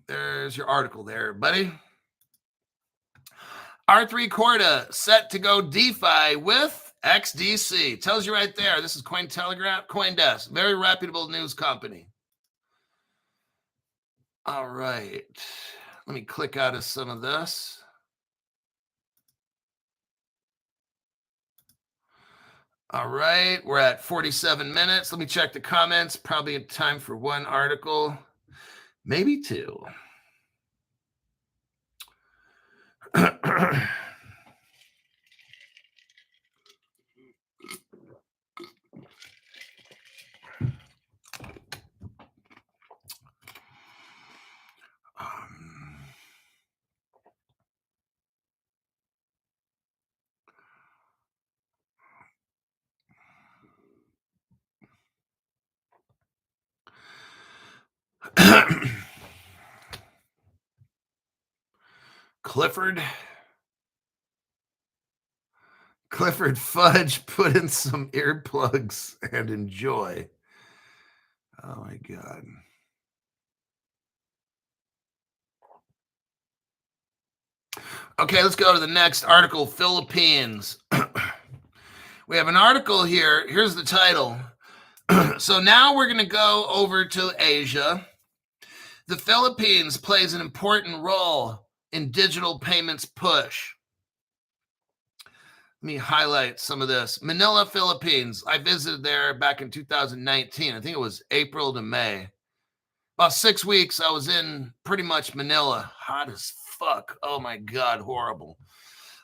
There's your article there, buddy. R3 Corda set to go DeFi with XDC. Tells you right there. This is Cointelegraph, CoinDesk. Very reputable news company. All right. Let me click out of some of this. All right. We're at 47 minutes. Let me check the comments. Probably time for 1 article, maybe 2. Clifford Fudge, put in some earplugs and enjoy. Oh my God. Okay, let's go to the next article, Philippines. We have an article here. Here's the title. So now we're going to go over to Asia. The Philippines plays an important role in digital payments push. Let me highlight some of this. Manila, Philippines. I visited there back in 2019. I think it was April to May. About 6 weeks, I was in pretty much Manila. Hot as fuck. Oh my God, horrible.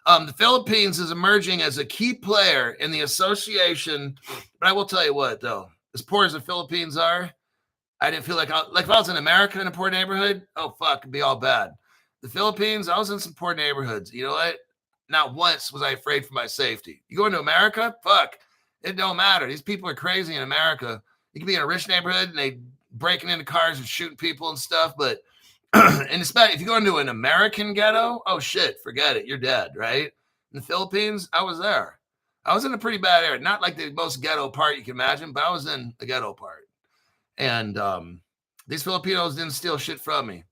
The Philippines is emerging as a key player in the association. But I will tell you what, though, as poor as the Philippines are, I didn't feel like if I was in America in a poor neighborhood, oh fuck, it'd be all bad. The Philippines, I was in some poor neighborhoods. You know what? Not once was I afraid for my safety. You go into America, fuck, it don't matter. These people are crazy in America. You can be in a rich neighborhood and they breaking into cars and shooting people and stuff. But and especially if you go into an American ghetto, oh shit, forget it. You're dead, right? In the Philippines, I was there. I was in a pretty bad area. Not like the most ghetto part you can imagine, but I was in the ghetto part. And these Filipinos didn't steal shit from me.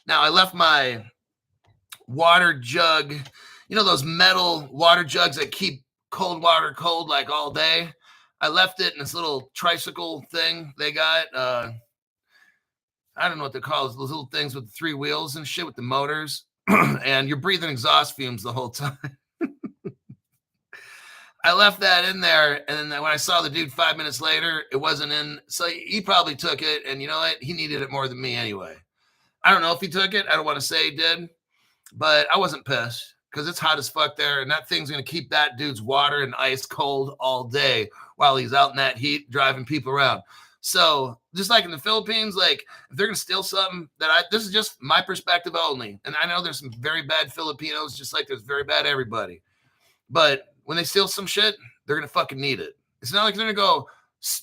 Now, I left my water jug you know, those metal water jugs that keep cold water cold like all day. I left it in this little tricycle thing they got. I don't know what they call those little things with the 3 wheels and shit with the motors. And you're breathing exhaust fumes the whole time. I left that in there, and then when I saw the dude 5 minutes later, it wasn't in. So he probably took it, and you know what? He needed it more than me anyway. I don't know if he took it. I don't want to say he did, but I wasn't pissed because it's hot as fuck there, and that thing's going to keep that dude's water and ice cold all day while he's out in that heat driving people around. So just like in the Philippines, like if they're going to steal something this is just my perspective only. And I know there's some very bad Filipinos, just like there's very bad everybody. But when they steal some shit, they're going to fucking need it. It's not like they're going to go,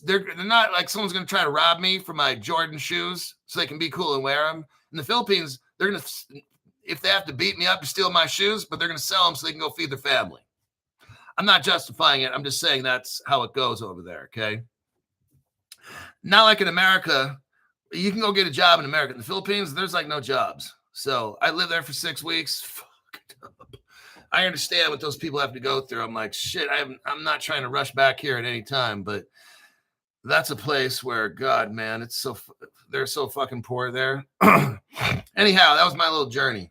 they're not like someone's going to try to rob me for my Jordan shoes so they can be cool and wear them. In the Philippines, they're going to, if they have to beat me up to steal my shoes, but they're going to sell them so they can go feed their family. I'm not justifying it. I'm just saying that's how it goes over there, okay? Not like in America, you can go get a job in America. In the Philippines, there's like no jobs. So I lived there for 6 weeks. Fucked up. I understand what those people have to go through. I'm like, shit, I'm not trying to rush back here at any time, but that's a place where, God, man, they're so fucking poor there. Anyhow, that was my little journey.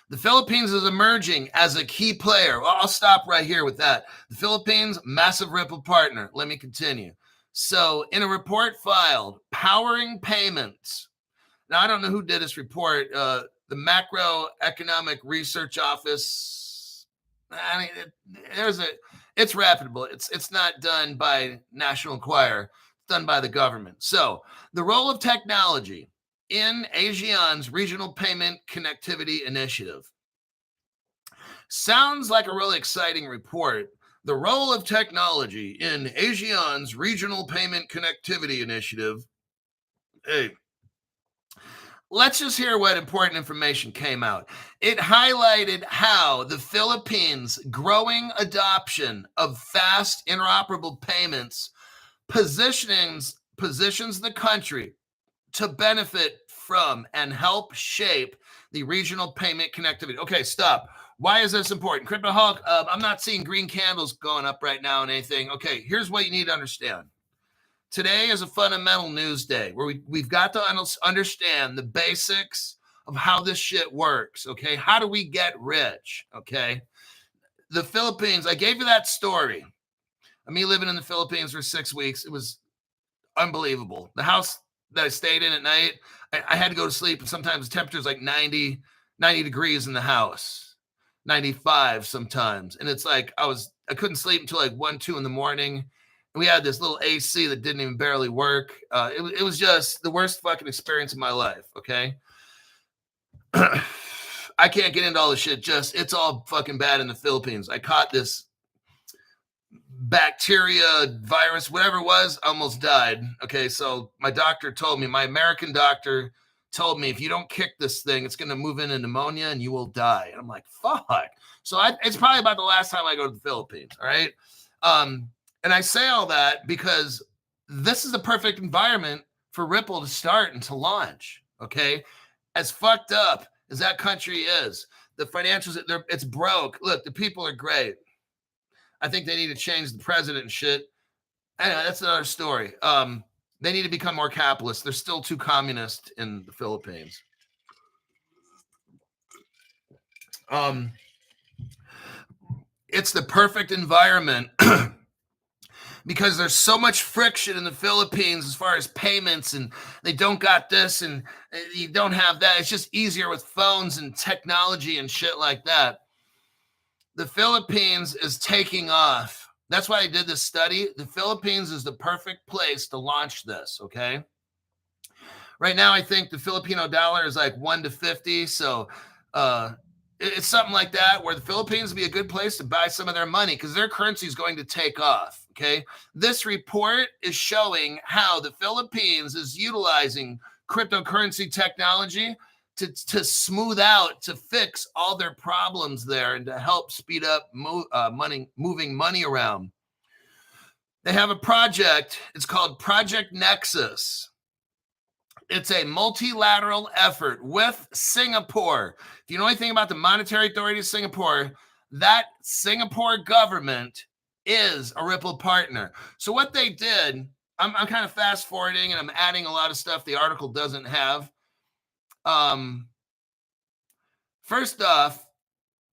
The Philippines is emerging as a key player. Well, I'll stop right here with that. The Philippines, massive Ripple partner. Let me continue. So in a report filed, Powering Payments. Now, I don't know who did this report. The Macroeconomic Research Office. I mean, it's reputable. It's not done by National Enquirer. It's done by the government. So the role of technology in ASEAN's Regional Payment Connectivity Initiative. Sounds like a really exciting report. The role of technology in ASEAN's Regional Payment Connectivity Initiative. Hey, let's just hear what important information came out. It highlighted how the Philippines' growing adoption of fast interoperable payments positions the country to benefit from and help shape the regional payment connectivity. Okay, stop. Why is this important? Crypto Hulk, I'm not seeing green candles going up right now and anything. Okay, here's what you need to understand. Today is a fundamental news day where we've got to understand the basics of how this shit works, okay? How do we get rich, okay? The Philippines, I gave you that story of me living in the Philippines for 6 weeks. It was unbelievable. The house that I stayed in at night, I had to go to sleep, and sometimes the temperature is like 90 degrees in the house, 95 sometimes. And it's like I couldn't sleep until like 1, 2 in the morning. And we had this little AC that didn't even barely work. It was just the worst fucking experience of my life, okay? I can't get into all this shit. It's all fucking bad in the Philippines. I caught this bacteria, virus, whatever it was, I almost died. Okay, so my American doctor told me, if you don't kick this thing, it's going to move into pneumonia and you will die. And I'm like, fuck. So it's probably about the last time I go to the Philippines, all right? And I say all that because this is the perfect environment for Ripple to start and to launch, okay? As fucked up as that country is, the financials, it's broke. Look, the people are great. I think they need to change the president and shit. Anyway, that's another story. They need to become more capitalist. They're still too communist in the Philippines. It's the perfect environment because there's so much friction in the Philippines as far as payments, and they don't got this and you don't have that. It's just easier with phones and technology and shit like that. The Philippines is taking off. That's why I did this study. The Philippines is the perfect place to launch this, okay? Right now, I think the Filipino dollar is like 1 to 50. So it's something like that where the Philippines would be a good place to buy some of their money because their currency is going to take off, okay? This report is showing how the Philippines is utilizing cryptocurrency technology to smooth out, to fix all their problems there and to help speed up moving money around. They have a project. It's called Project Nexus. It's a multilateral effort with Singapore. If you know anything about the Monetary Authority of Singapore, that Singapore government is a Ripple partner. So what they did, I'm kind of fast forwarding and I'm adding a lot of stuff the article doesn't have. First off,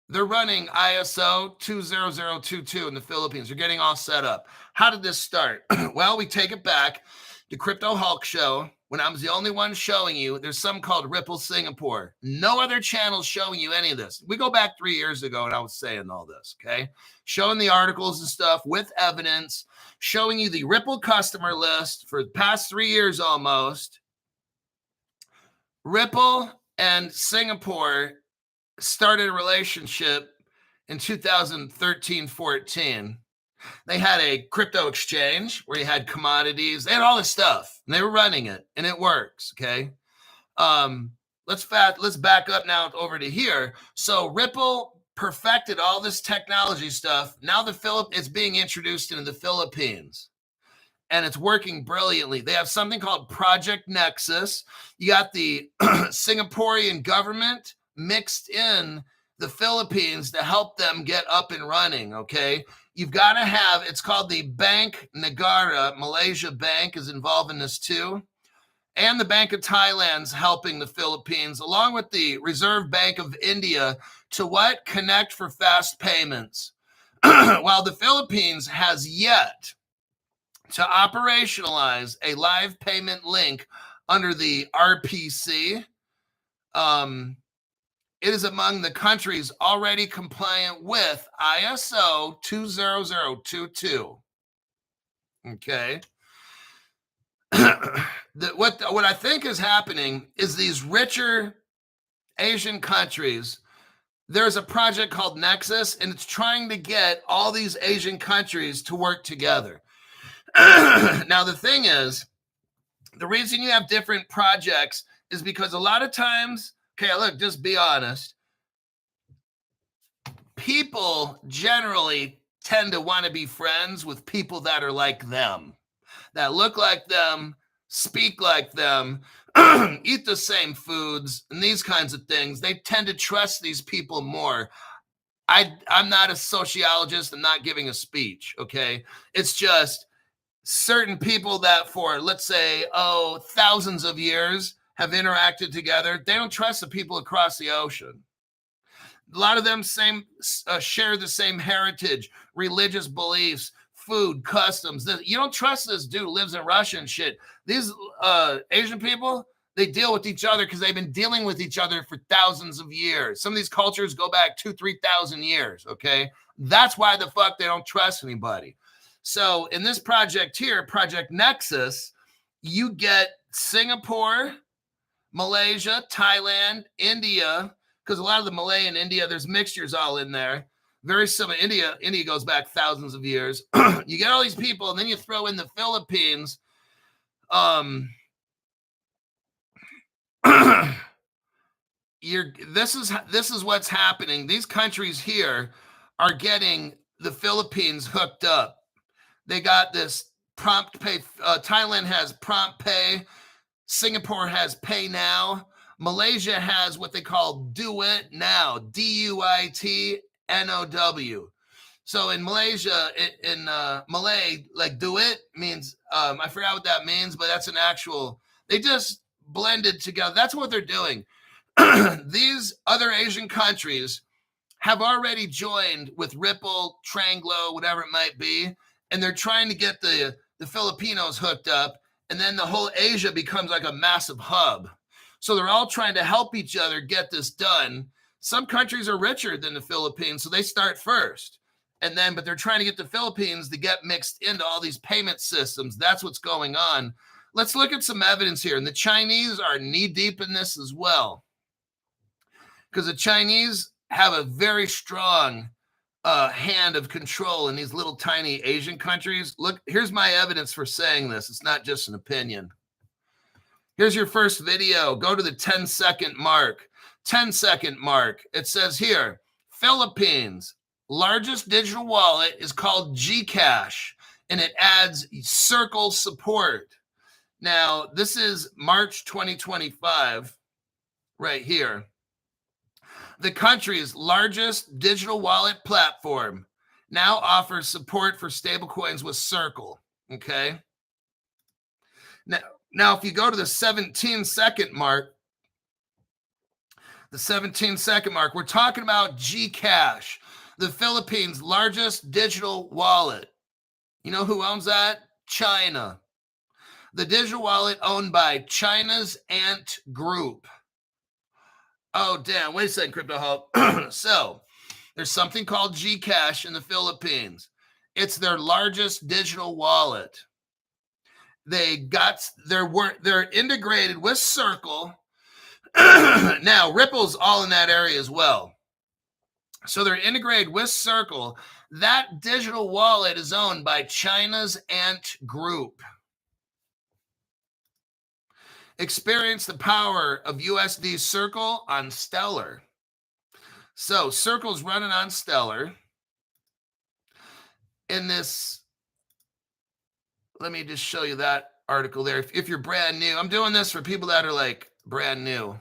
they're running ISO 20022 in the Philippines. They're getting all set up. How did this start? Well, we take it back to Crypto Hulk Show. When I was the only one showing you, there's something called Ripple Singapore. No other channels showing you any of this. We go back 3 years ago and I was saying all this, okay? Showing the articles and stuff with evidence, showing you the Ripple customer list for the past 3 years almost. Ripple and Singapore started a relationship in 2013-14. They had a crypto exchange where you had commodities. They had all this stuff, and they were running it, and it works, okay? Let's back up now over to here. So Ripple perfected all this technology stuff. Now it's being introduced into the Philippines, and it's working brilliantly. They have something called Project Nexus. You got the Singaporean government mixed in the Philippines to help them get up and running, okay? You've got to have, it's called the Bank Negara. Malaysia Bank is involved in this too. And the Bank of Thailand's helping the Philippines, along with the Reserve Bank of India, to what? Connect for fast payments. While the Philippines has yet to operationalize a live payment link under the RPC, it is among the countries already compliant with ISO 20022. Okay. What I think is happening is these richer Asian countries, there's a project called Nexus, and it's trying to get all these Asian countries to work together. Now, the thing is, the reason you have different projects is because a lot of times, okay, look, just be honest. People generally tend to want to be friends with people that are like them, that look like them, speak like them, eat the same foods, and these kinds of things. They tend to trust these people more. I'm not a sociologist. I'm not giving a speech, okay? It's just certain people that for, let's say, thousands of years have interacted together. They don't trust the people across the ocean. A lot of them share the same heritage, religious beliefs, food, customs. You don't trust this dude who lives in Russia and shit. These Asian people, they deal with each other because they've been dealing with each other for thousands of years. Some of these cultures go back 2,000-3,000 years, okay? That's why the fuck they don't trust anybody. So in this project here, Project Nexus, you get Singapore, Malaysia, Thailand, India, because a lot of the Malay and India, there's mixtures all in there. Very similar. India goes back thousands of years. You get all these people, and then you throw in the Philippines. This is what's happening. These countries here are getting the Philippines hooked up. They got this prompt pay. Thailand has prompt pay. Singapore has pay now. Malaysia has what they call do it now. DUITNOW. So in Malaysia, in Malay, like do it means, I forgot what that means, but that's an actual, they just blended together. That's what they're doing. These other Asian countries have already joined with Ripple, Tranglo, whatever it might be, and they're trying to get the Filipinos hooked up, and then the whole Asia becomes like a massive hub. So they're all trying to help each other get this done. Some countries are richer than the Philippines, so they start first. But they're trying to get the Philippines to get mixed into all these payment systems. That's what's going on. Let's look at some evidence here. And the Chinese are knee-deep in this as well, because the Chinese have a very strong hand of control in these little tiny Asian countries. Look, here's my evidence for saying this. It's not just an opinion. Here's your first video. Go to the 10-second mark. 10-second mark. It says here, Philippines, largest digital wallet is called Gcash, and it adds Circle support. Now, this is March 2025 right here. The country's largest digital wallet platform now offers support for stablecoins with Circle. Okay. Now, if you go to the 17-second mark, we're talking about Gcash, the Philippines' largest digital wallet. You know who owns that? China. The digital wallet owned by China's Ant Group. Oh, damn. Wait a second, Crypto Hub. So, there's something called Gcash in the Philippines. It's their largest digital wallet. They're integrated with Circle. Now, Ripple's all in that area as well. So they're integrated with Circle. That digital wallet is owned by China's Ant Group. Experience the power of USD Circle on Stellar. So Circle's running on Stellar. In this, let me just show you that article there. If you're brand new, I'm doing this for people that are like brand new.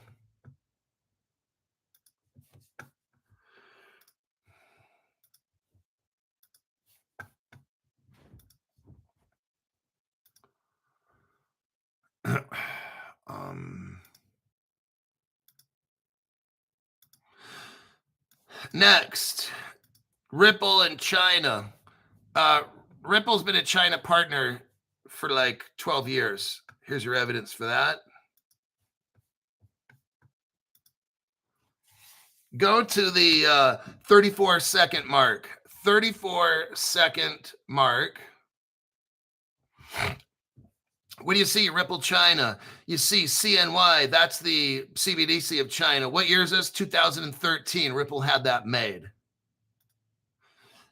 Next, Ripple and China. Ripple's been a China partner for like 12 years. Here's your evidence for that. Go to the 34-second mark. 34-second mark. What do you see? Ripple China. You see CNY. That's the CBDC of China. What year is this? 2013. Ripple had that made.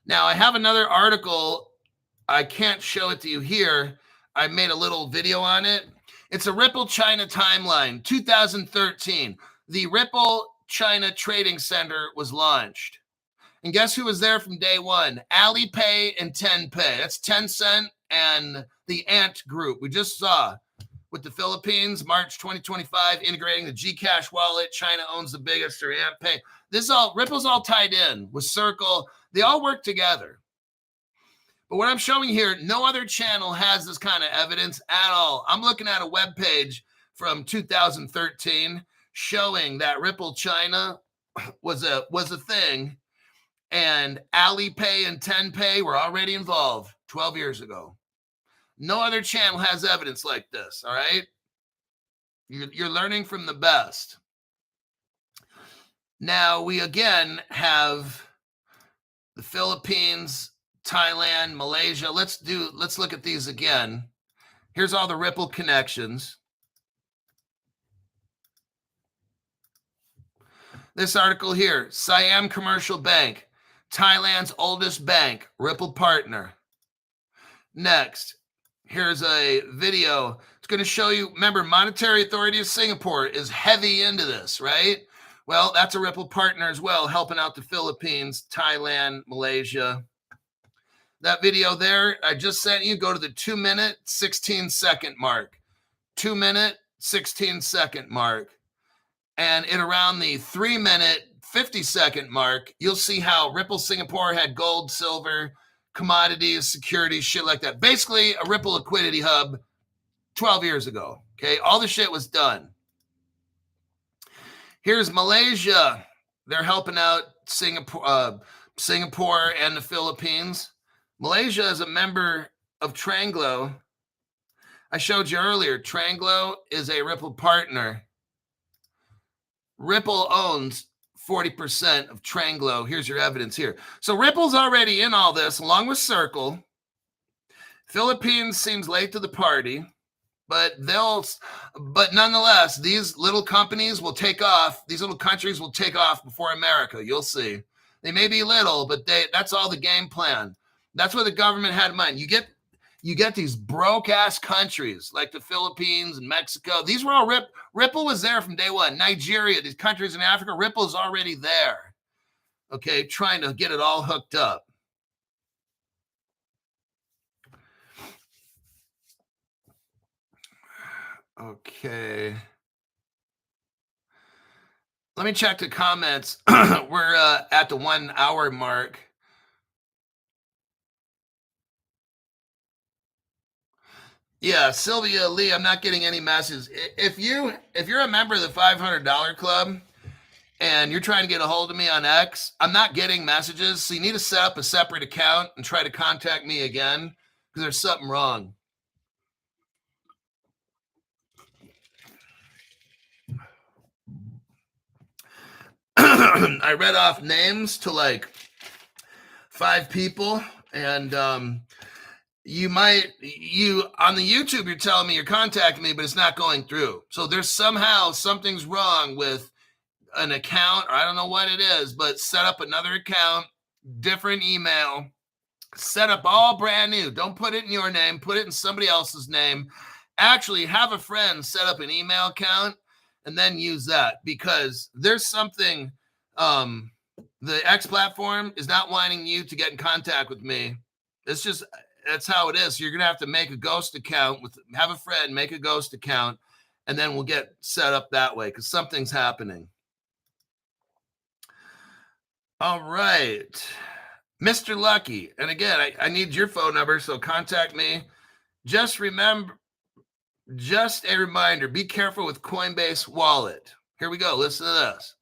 Now, I have another article. I can't show it to you here. I made a little video on it. It's a Ripple China timeline. 2013. The Ripple China Trading Center was launched. And guess who was there from day one? Alipay and Tenpay. That's Tencent and the Ant Group. We just saw with the Philippines, March 2025, integrating the Gcash wallet. China owns the biggest, or AntPay. Ripple's all tied in with Circle. They all work together. But what I'm showing here, no other channel has this kind of evidence at all. I'm looking at a web page from 2013 showing that Ripple China was a thing, and Alipay and Tenpay were already involved 12 years ago. No other channel has evidence like this, all right? You're learning from the best. Now, we again have the Philippines, Thailand, Malaysia. Let's look at these again. Here's all the Ripple connections. This article here, Siam Commercial Bank, Thailand's oldest bank, Ripple partner. Next, here's a video. It's going to show you, remember, Monetary Authority of Singapore is heavy into this, right? Well, that's a Ripple partner as well, helping out the Philippines, Thailand, Malaysia. That video there, I just sent you, go to the 2-minute, 16-second mark. 2-minute, 16-second mark. And at around the 3-minute, 50-second mark, you'll see how Ripple Singapore had gold, silver, commodities, securities, shit like that. Basically, a Ripple liquidity hub 12 years ago. Okay, all the shit was done. Here's Malaysia. They're helping out Singapore and the Philippines. Malaysia is a member of Tranglo. I showed you earlier, Tranglo is a Ripple partner. Ripple owns 40% of Tranglo. Here's your evidence here. So Ripple's already in all this, along with Circle. Philippines seems late to the party, but nonetheless, these little companies will take off. These little countries will take off before America. You'll see. They may be little, but that's all the game plan. That's what the government had in mind. You get these broke-ass countries like the Philippines and Mexico. These were all Ripple was there from day one. Nigeria, these countries in Africa, Ripple's already there, okay, trying to get it all hooked up. Okay. Let me check the comments. We're at the 1 hour mark. Yeah, Sylvia Lee, I'm not getting any messages. If you're a member of the $500 club and you're trying to get a hold of me on X, I'm not getting messages. So you need to set up a separate account and try to contact me again because there's something wrong. I read off names to like 5 people, and you on the YouTube, you're telling me you're contacting me, but it's not going through. So there's something's wrong with an account, or I don't know what it is, but set up another account, different email, set up all brand new. Don't put it in your name, put it in somebody else's name. Actually, have a friend set up an email account and then use that, because there's something, the X platform is not wanting you to get in contact with me. That's how it is. So you're going to have to make a ghost account have a friend make a ghost account, and then we'll get set up that way because something's happening. All right, Mr. Lucky. And again, I need your phone number, so contact me. Just a reminder, be careful with Coinbase wallet. Here we go. Listen to this.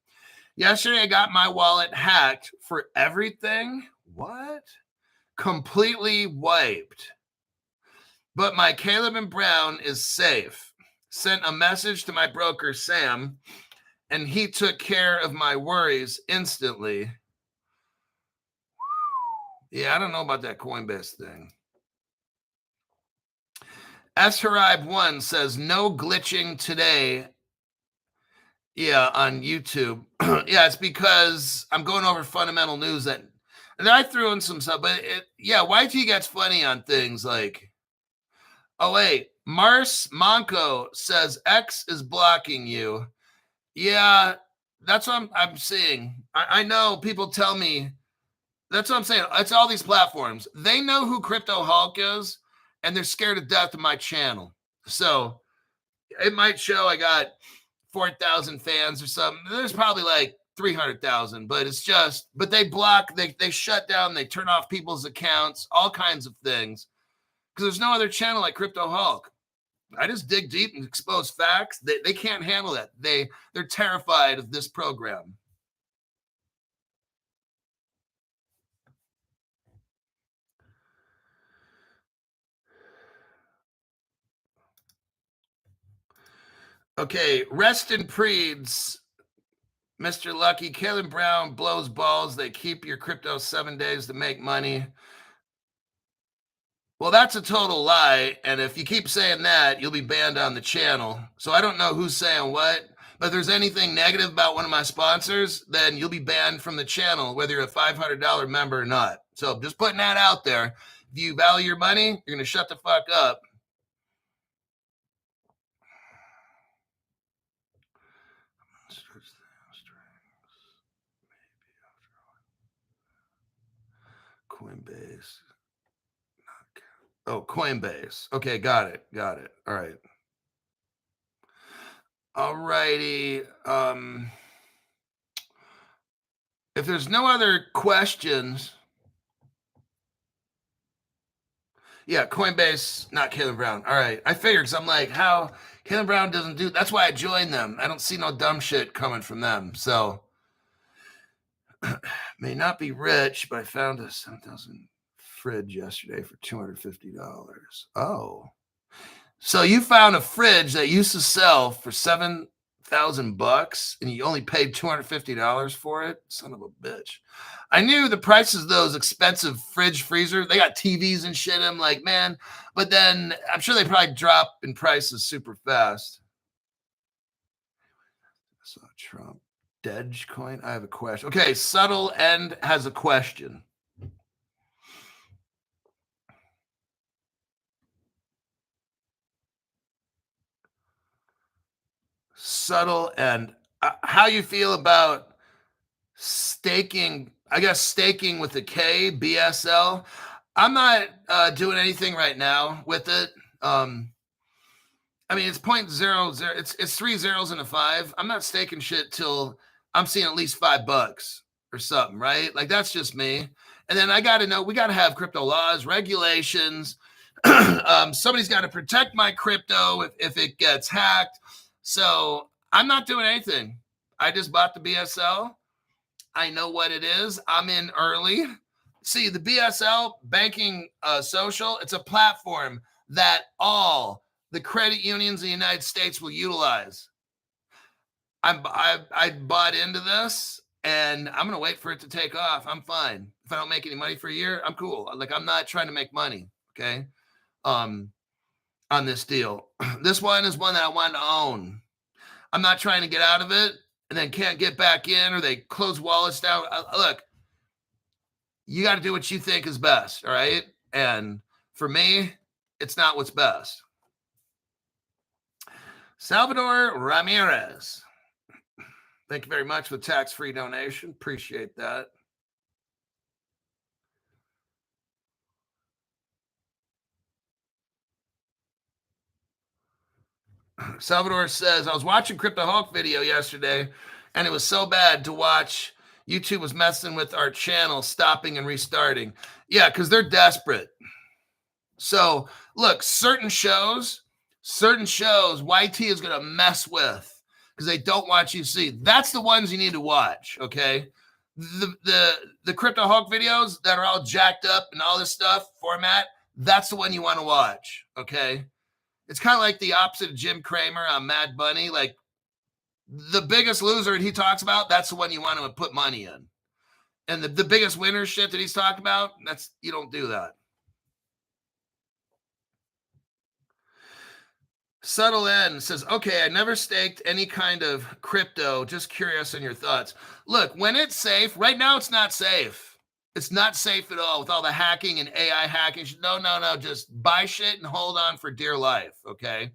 Yesterday, I got my wallet hacked for everything. What? Completely wiped. But my Caleb and Brown is safe. Sent a message to my broker, Sam, and he took care of my worries instantly. Yeah, I don't know about that Coinbase thing. S-Harib1 says, no glitching today. Yeah, on YouTube. Yeah, it's because I'm going over fundamental news and I threw in some stuff, but YT gets funny on things like, oh wait, Mars Monco says X is blocking you. Yeah, that's what I'm seeing. I know people tell me, that's what I'm saying. It's all these platforms. They know who Crypto Hulk is, and they're scared to death of my channel. So it might show I got 4,000 fans or something. There's probably like 300,000, but but they block, they shut down, they turn off people's accounts, all kinds of things, because there's no other channel like Crypto Hulk. I just dig deep and expose facts. They can't handle that. They're terrified of this program. Okay, rest in Preeds, Mr. Lucky. Caleb Brown blows balls. They keep your crypto 7 days to make money. Well, that's a total lie. And if you keep saying that, you'll be banned on the channel. So I don't know who's saying what, but if there's anything negative about one of my sponsors, then you'll be banned from the channel, whether you're a $500 member or not. So just putting that out there. If you value your money, you're going to shut the fuck up. Coinbase. Oh, Coinbase. Okay, got it. All right. All righty. If there's no other questions, yeah, Coinbase, not Caleb Brown. All right. I figured, because I'm like, how Caleb Brown doesn't do, that's why I joined them. I don't see no dumb shit coming from them. So may not be rich, but I found a 7,000 fridge yesterday for $250. Oh. So you found a fridge that used to sell for $7,000 and you only paid $250 for it? Son of a bitch. I knew the prices of those expensive fridge freezer, they got TVs and shit. I'm like, man, but then I'm sure they probably drop in prices super fast. So Trump, Dogecoin. I have a question. Okay, Subtle End has a question. Subtle End, how you feel about staking? I guess staking with a K, BSL. I'm not doing anything right now with it. I mean, it's 0.00. It's 3 zeros and a 5. I'm not staking shit till I'm seeing at least $5 or something, right? Like, that's just me. And then I got to know, we got to have crypto laws, regulations. Somebody's got to protect my crypto if it gets hacked. So I'm not doing anything. I just bought the BSL. I know what it is. I'm in early. See, the BSL, Banking Social, it's a platform that all the credit unions in the United States will utilize. I bought into this, and I'm going to wait for it to take off. I'm fine. If I don't make any money for a year, I'm cool. Like, I'm not trying to make money, okay, on this deal. This one is one that I want to own. I'm not trying to get out of it and then can't get back in, or they close wallets down. Look, you got to do what you think is best, all right? And for me, it's not what's best. Salvador Ramirez. Thank you very much for the tax-free donation. Appreciate that. Salvador says, I was watching Crypto Hulk video yesterday, and it was so bad to watch. YouTube was messing with our channel, stopping and restarting. Yeah, because they're desperate. So, look, certain shows, YT is going to mess with because they don't want you to see. That's the ones you need to watch, okay? The Crypto Hulk videos that are all jacked up and all this stuff, format, that's the one you want to watch, okay? It's kind of like the opposite of Jim Cramer on Mad Bunny. Like, the biggest loser he talks about, that's the one you want to put money in. And the biggest winner shit that he's talking about, you don't do that. Subtle N says, okay, I never staked any kind of crypto. Just curious on your thoughts. Look, when it's safe, right now it's not safe. It's not safe at all with all the hacking and AI hacking. No. Just buy shit and hold on for dear life, okay?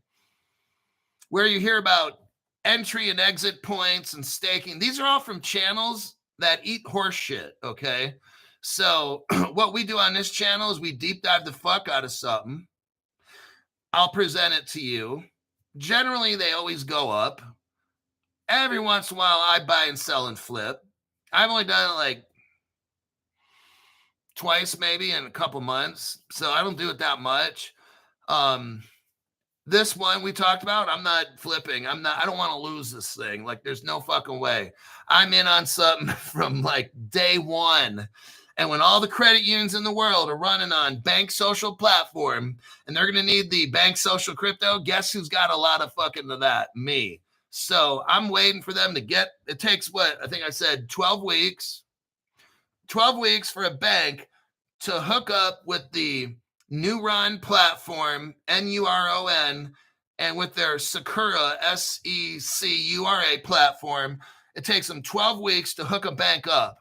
Where you hear about entry and exit points and staking, these are all from channels that eat horse shit, okay? So what we do on this channel is we deep dive the fuck out of something. I'll present it to you. Generally, they always go up. Every once in a while, I buy and sell and flip. I've only done it like twice maybe in a couple months, so I don't do it that much. This one we talked about, I'm not flipping. I don't want to lose this thing. Like, there's no fucking way. I'm in on something from like day one. And when all the credit unions in the world are running on Bank Social platform and they're going to need the Bank Social crypto, guess who's got a lot of fucking of that? Me. So I'm waiting for them to get, it takes what? I think I said 12 weeks. 12 weeks for a bank to hook up with the Neuron platform, NURON, and with their Secura, SECURA platform. It takes them 12 weeks to hook a bank up.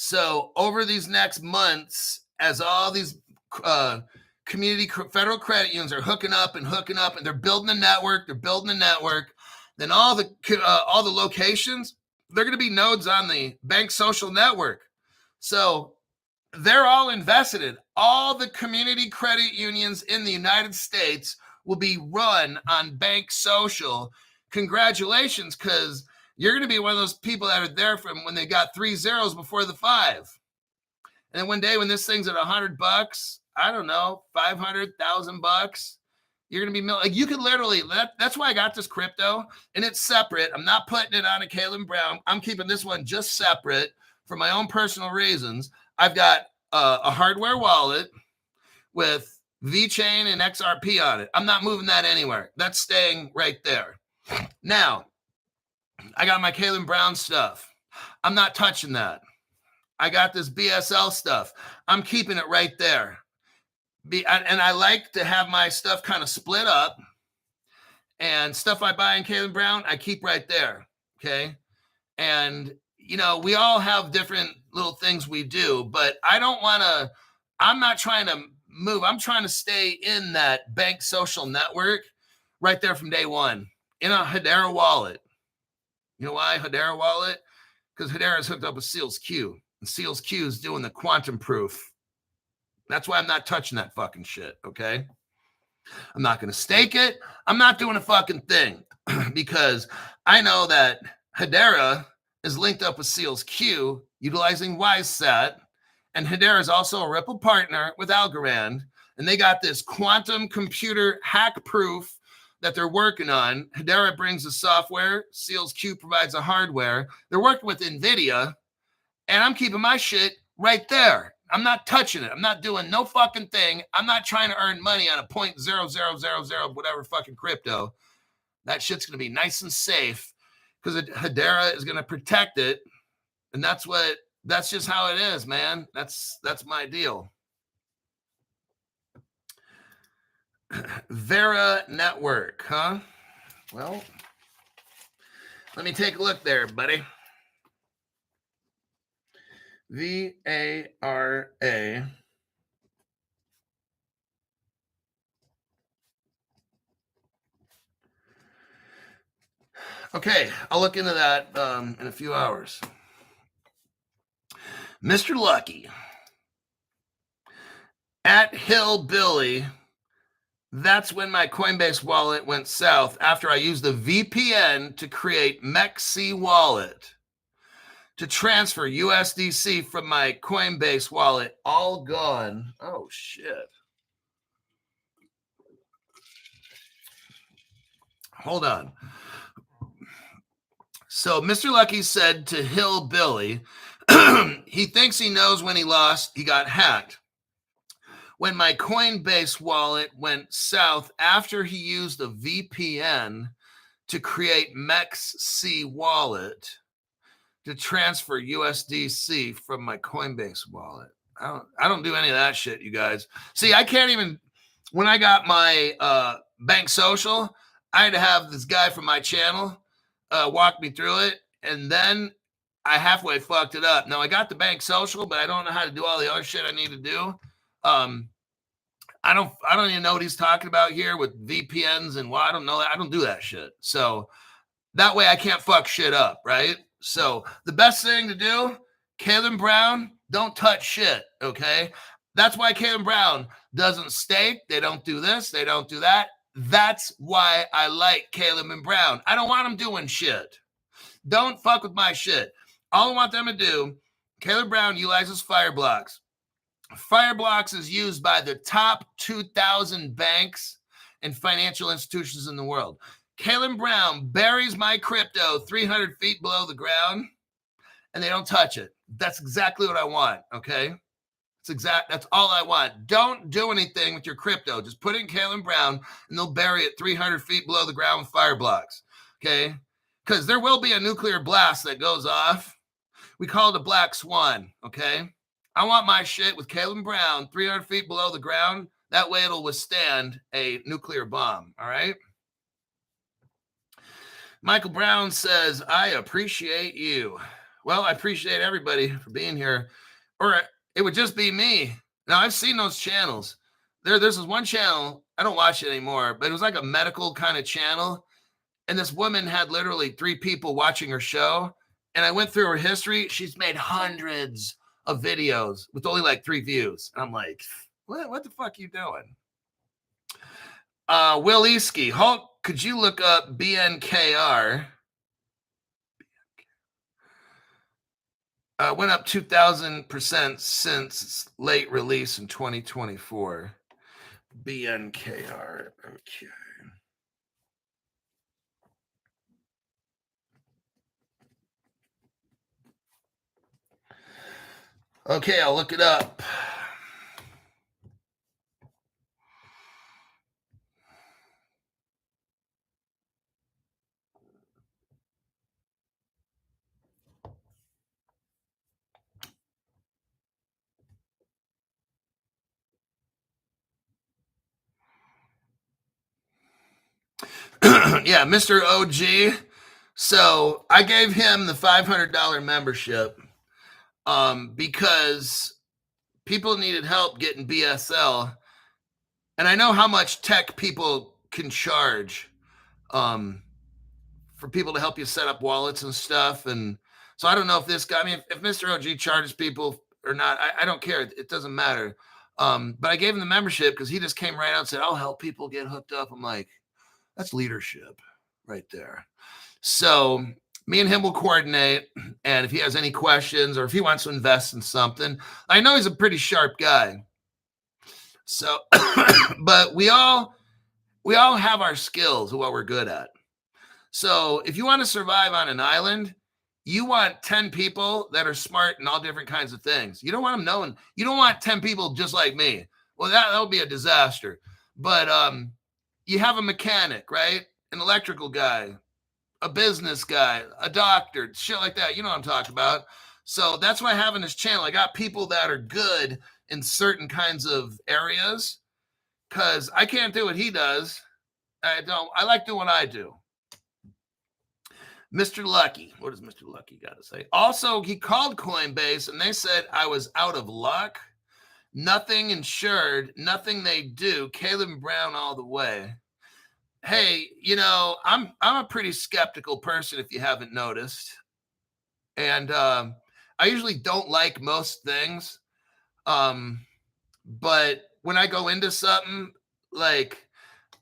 So over these next months, as all these community federal credit unions are hooking up, and they're building a network, then all the locations, they're going to be nodes on the Bank Social network. So they're all invested in. All the community credit unions in the United States will be run on Bank Social. Congratulations, because you're going to be one of those people that are there from when they got 3 zeros before the 5. And then one day when this thing's at $100, I don't know, $500,000, you're going to be like, you could literally, that's why I got this crypto, and it's separate. I'm not putting it on a Caleb Brown. I'm keeping this one just separate for my own personal reasons. I've got a hardware wallet with VeChain and XRP on it. I'm not moving that anywhere. That's staying right there. Now, I got my Caleb Brown stuff. I'm not touching that. I got this BSL stuff. I'm keeping it right there. And I like to have my stuff kind of split up. And stuff I buy in Caleb Brown, I keep right there. Okay. And, you know, we all have different little things we do, but I'm not trying to move. I'm trying to stay in that Bank Social network right there from day one in a Hedera wallet. You know why Hedera wallet? Because Hedera is hooked up with Seals Q, and Seals Q is doing the quantum proof. That's why I'm not touching that fucking shit, okay? I'm not going to stake it. I'm not doing a fucking thing because I know that Hedera is linked up with Seals Q utilizing WiseSat. And Hedera is also a Ripple partner with Algorand. And they got this quantum computer hack proof that they're working on. Hedera brings the software. Seals Q provides the hardware. They're working with NVIDIA. And I'm keeping my shit right there. I'm not touching it. I'm not doing no fucking thing. I'm not trying to earn money on a 0.0000 whatever fucking crypto. That shit's going to be nice and safe because Hedera is going to protect it. And that's just how it is, man. That's my deal. Vera Network, huh? Well, let me take a look there, buddy. VARA. Okay, I'll look into that in a few hours. Mr. Lucky. At Hillbilly. That's when my Coinbase wallet went south after I used the VPN to create MEXC wallet to transfer USDC from my Coinbase wallet. All gone. Oh, shit. Hold on. So Mr. Lucky said to Hillbilly, he thinks he knows when he lost, he got hacked. When my Coinbase wallet went south after he used a VPN to create MEXC wallet to transfer USDC from my Coinbase wallet. I don't do any of that shit, you guys. See, I can't even, when I got my bank social, I had to have this guy from my channel walk me through it. And then I halfway fucked it up. Now I got the bank social, but I don't know how to do all the other shit I need to do. I don't even know what he's talking about here with VPNs and I don't know. I don't do that shit. So that way I can't fuck shit up, right? So the best thing to do, Kalen Brown, don't touch shit, okay? That's why Kalen Brown doesn't stake. They don't do this. They don't do that. That's why I like Caleb and Brown. I don't want them doing shit. Don't fuck with my shit. All I want them to do, Caleb Brown utilizes Fireblocks. Fireblocks is used by the top 2,000 banks and financial institutions in the world. Caleb Brown buries my crypto 300 feet below the ground, and they don't touch it. That's exactly what I want, okay? That's all I want. Don't do anything with your crypto. Just put it in Caleb Brown, and they'll bury it 300 feet below the ground with Fireblocks, okay? Because there will be a nuclear blast that goes off. We call it a black swan, okay? I want my shit with Caleb Brown 300 feet below the ground. That way it'll withstand a nuclear bomb, all right? Michael Brown says, I appreciate you. Well, I appreciate everybody for being here. Or it would just be me. Now, I've seen those channels. There's this one channel, I don't watch it anymore, but it was like a medical kind of channel. And this woman had literally 3 people watching her show. And I went through her history. She's made hundreds of videos with only like 3 views. And I'm like, what the fuck are you doing? Will Easky, Hulk, could you look up BNKR? Went up 2,000% since late release in 2024. BNKR, okay. Okay, I'll look it up. Yeah, Mr. OG. So I gave him the $500 membership because people needed help getting BSL. And I know how much tech people can charge for people to help you set up wallets and stuff. And so I don't know if this guy, if Mr. OG charges people or not, I don't care. It doesn't matter. But I gave him the membership because he just came right out and said, I'll help people get hooked up. I'm like, that's leadership right there. So me and him will coordinate. And if he has any questions or if he wants to invest in something, I know he's a pretty sharp guy. So, but we all have our skills of what we're good at. So if you want to survive on an island, you want 10 people that are smart in all different kinds of things. You don't want them knowing. You don't want 10 people just like me. Well, that would be a disaster. But you have a mechanic, right? An electrical guy, a business guy, a doctor, shit like that. You know what I'm talking about. So that's why I have in this channel. I got people that are good in certain kinds of areas because I can't do what he does. I like doing what I do. Mr. Lucky. What does Mr. Lucky got to say? Also, he called Coinbase and they said I was out of luck. Nothing insured, nothing they do. Caleb Brown all the way. Hey, you know, I'm a pretty skeptical person if you haven't noticed. And I usually don't like most things. But when I go into something, like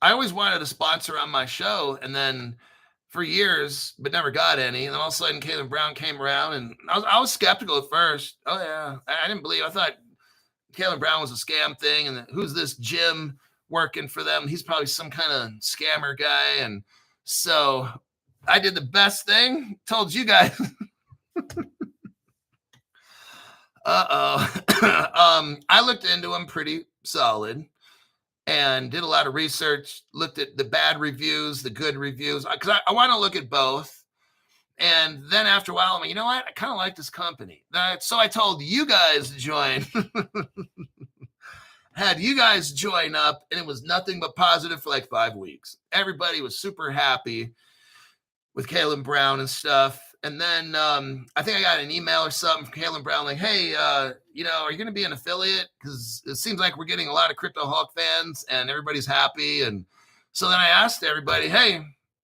I always wanted a sponsor on my show, and then for years, but never got any. And then all of a sudden, Caleb Brown came around, and I was skeptical at first. Oh yeah, I didn't believe. I thought Caleb Brown was a scam thing, and who's this Jim working for them? He's probably some kind of scammer guy. And so I did the best thing. Told you guys. I looked into him pretty solid and did a lot of research, looked at the bad reviews, the good reviews, because I want to look at both. And then after a while, I'm like, you know what? I kind of like this company. So I told you guys to join. Had you guys join up, and it was nothing but positive for like 5 weeks. Everybody was super happy with Caleb Brown and stuff. And then I think I got an email or something from Caleb Brown like, hey, you know, are you going to be an affiliate? Because it seems like we're getting a lot of Crypto Hawk fans and everybody's happy. And so then I asked everybody, hey,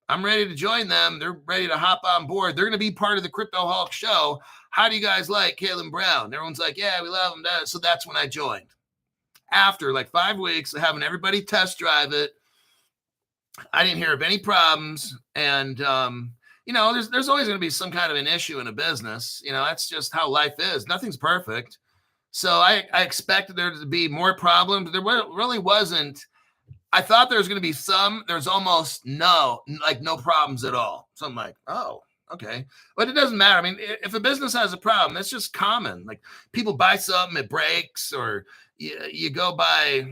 I'm ready to join them. They're ready to hop on board. They're going to be part of the Crypto Hawk show. How do you guys like Caleb Brown? And everyone's like, yeah, we love him. So that's when I joined. After like 5 weeks of having everybody test drive it, I didn't hear of any problems. And, you know, there's always going to be some kind of an issue in a business. You know, that's just how life is. Nothing's perfect. So I expected there to be more problems. There really wasn't. I thought there was going to be some. There's almost no problems at all. So I'm like, oh, okay. But it doesn't matter. I mean, if a business has a problem, it's just common. Like people buy something, it breaks, or you go buy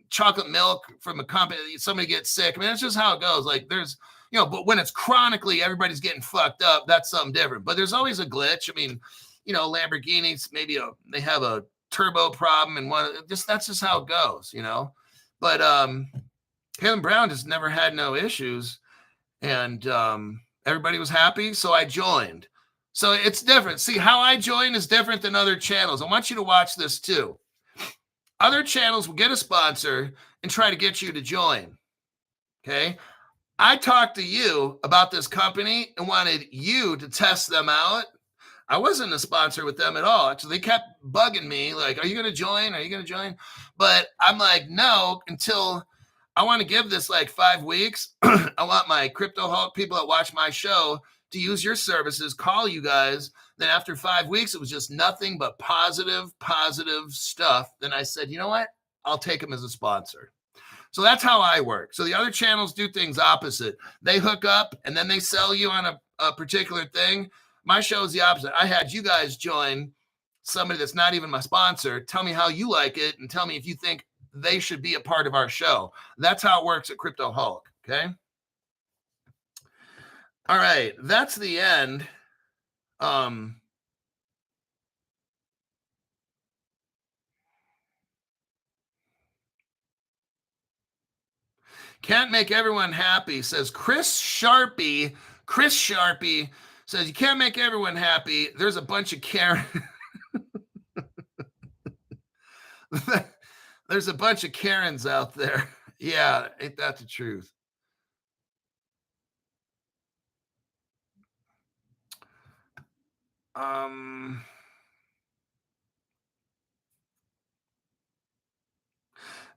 chocolate milk from a company, somebody gets sick. I mean, that's just how it goes. Like there's, you know, but when it's chronically, everybody's getting fucked up. That's something different. But there's always a glitch. I mean, you know, Lamborghinis, maybe they have a turbo problem and that's just how it goes, you know. But Caleb Brown just never had no issues, and everybody was happy. So I joined. So it's different. See, how I join is different than other channels. I want you to watch this too. Other channels will get a sponsor and try to get you to join. Okay. I talked to you about this company and wanted you to test them out. I wasn't a sponsor with them at all. Actually, they kept bugging me like, are you going to join? Are you going to join? But I'm like, no, until I want to give this like 5 weeks. I want my Crypto Hulk people that watch my show to use your services, call you guys. Then after 5 weeks, it was just nothing but positive stuff. Then I said, you know what? I'll take them as a sponsor. So that's how I work. So the other channels do things opposite. They hook up and then they sell you on a particular thing. My show is the opposite. I had you guys join somebody that's not even my sponsor. Tell me how you like it and tell me if you think they should be a part of our show. That's how it works at Crypto Hulk. Okay. All right. That's the end. Can't make everyone happy, says Chris Sharpie. Chris Sharpie says, you can't make everyone happy. There's a bunch of Karen. There's a bunch of Karens out there. Yeah, ain't that the truth?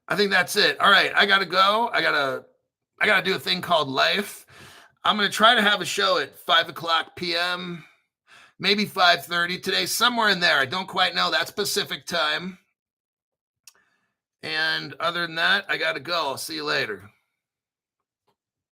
I think that's it. All right, I gotta go. I gotta do a thing called life. I'm gonna try to have a show at 5:00 p.m., maybe 5:30 today, somewhere in there. I don't quite know. That's Pacific time. And other than that, I gotta go. I'll see you later.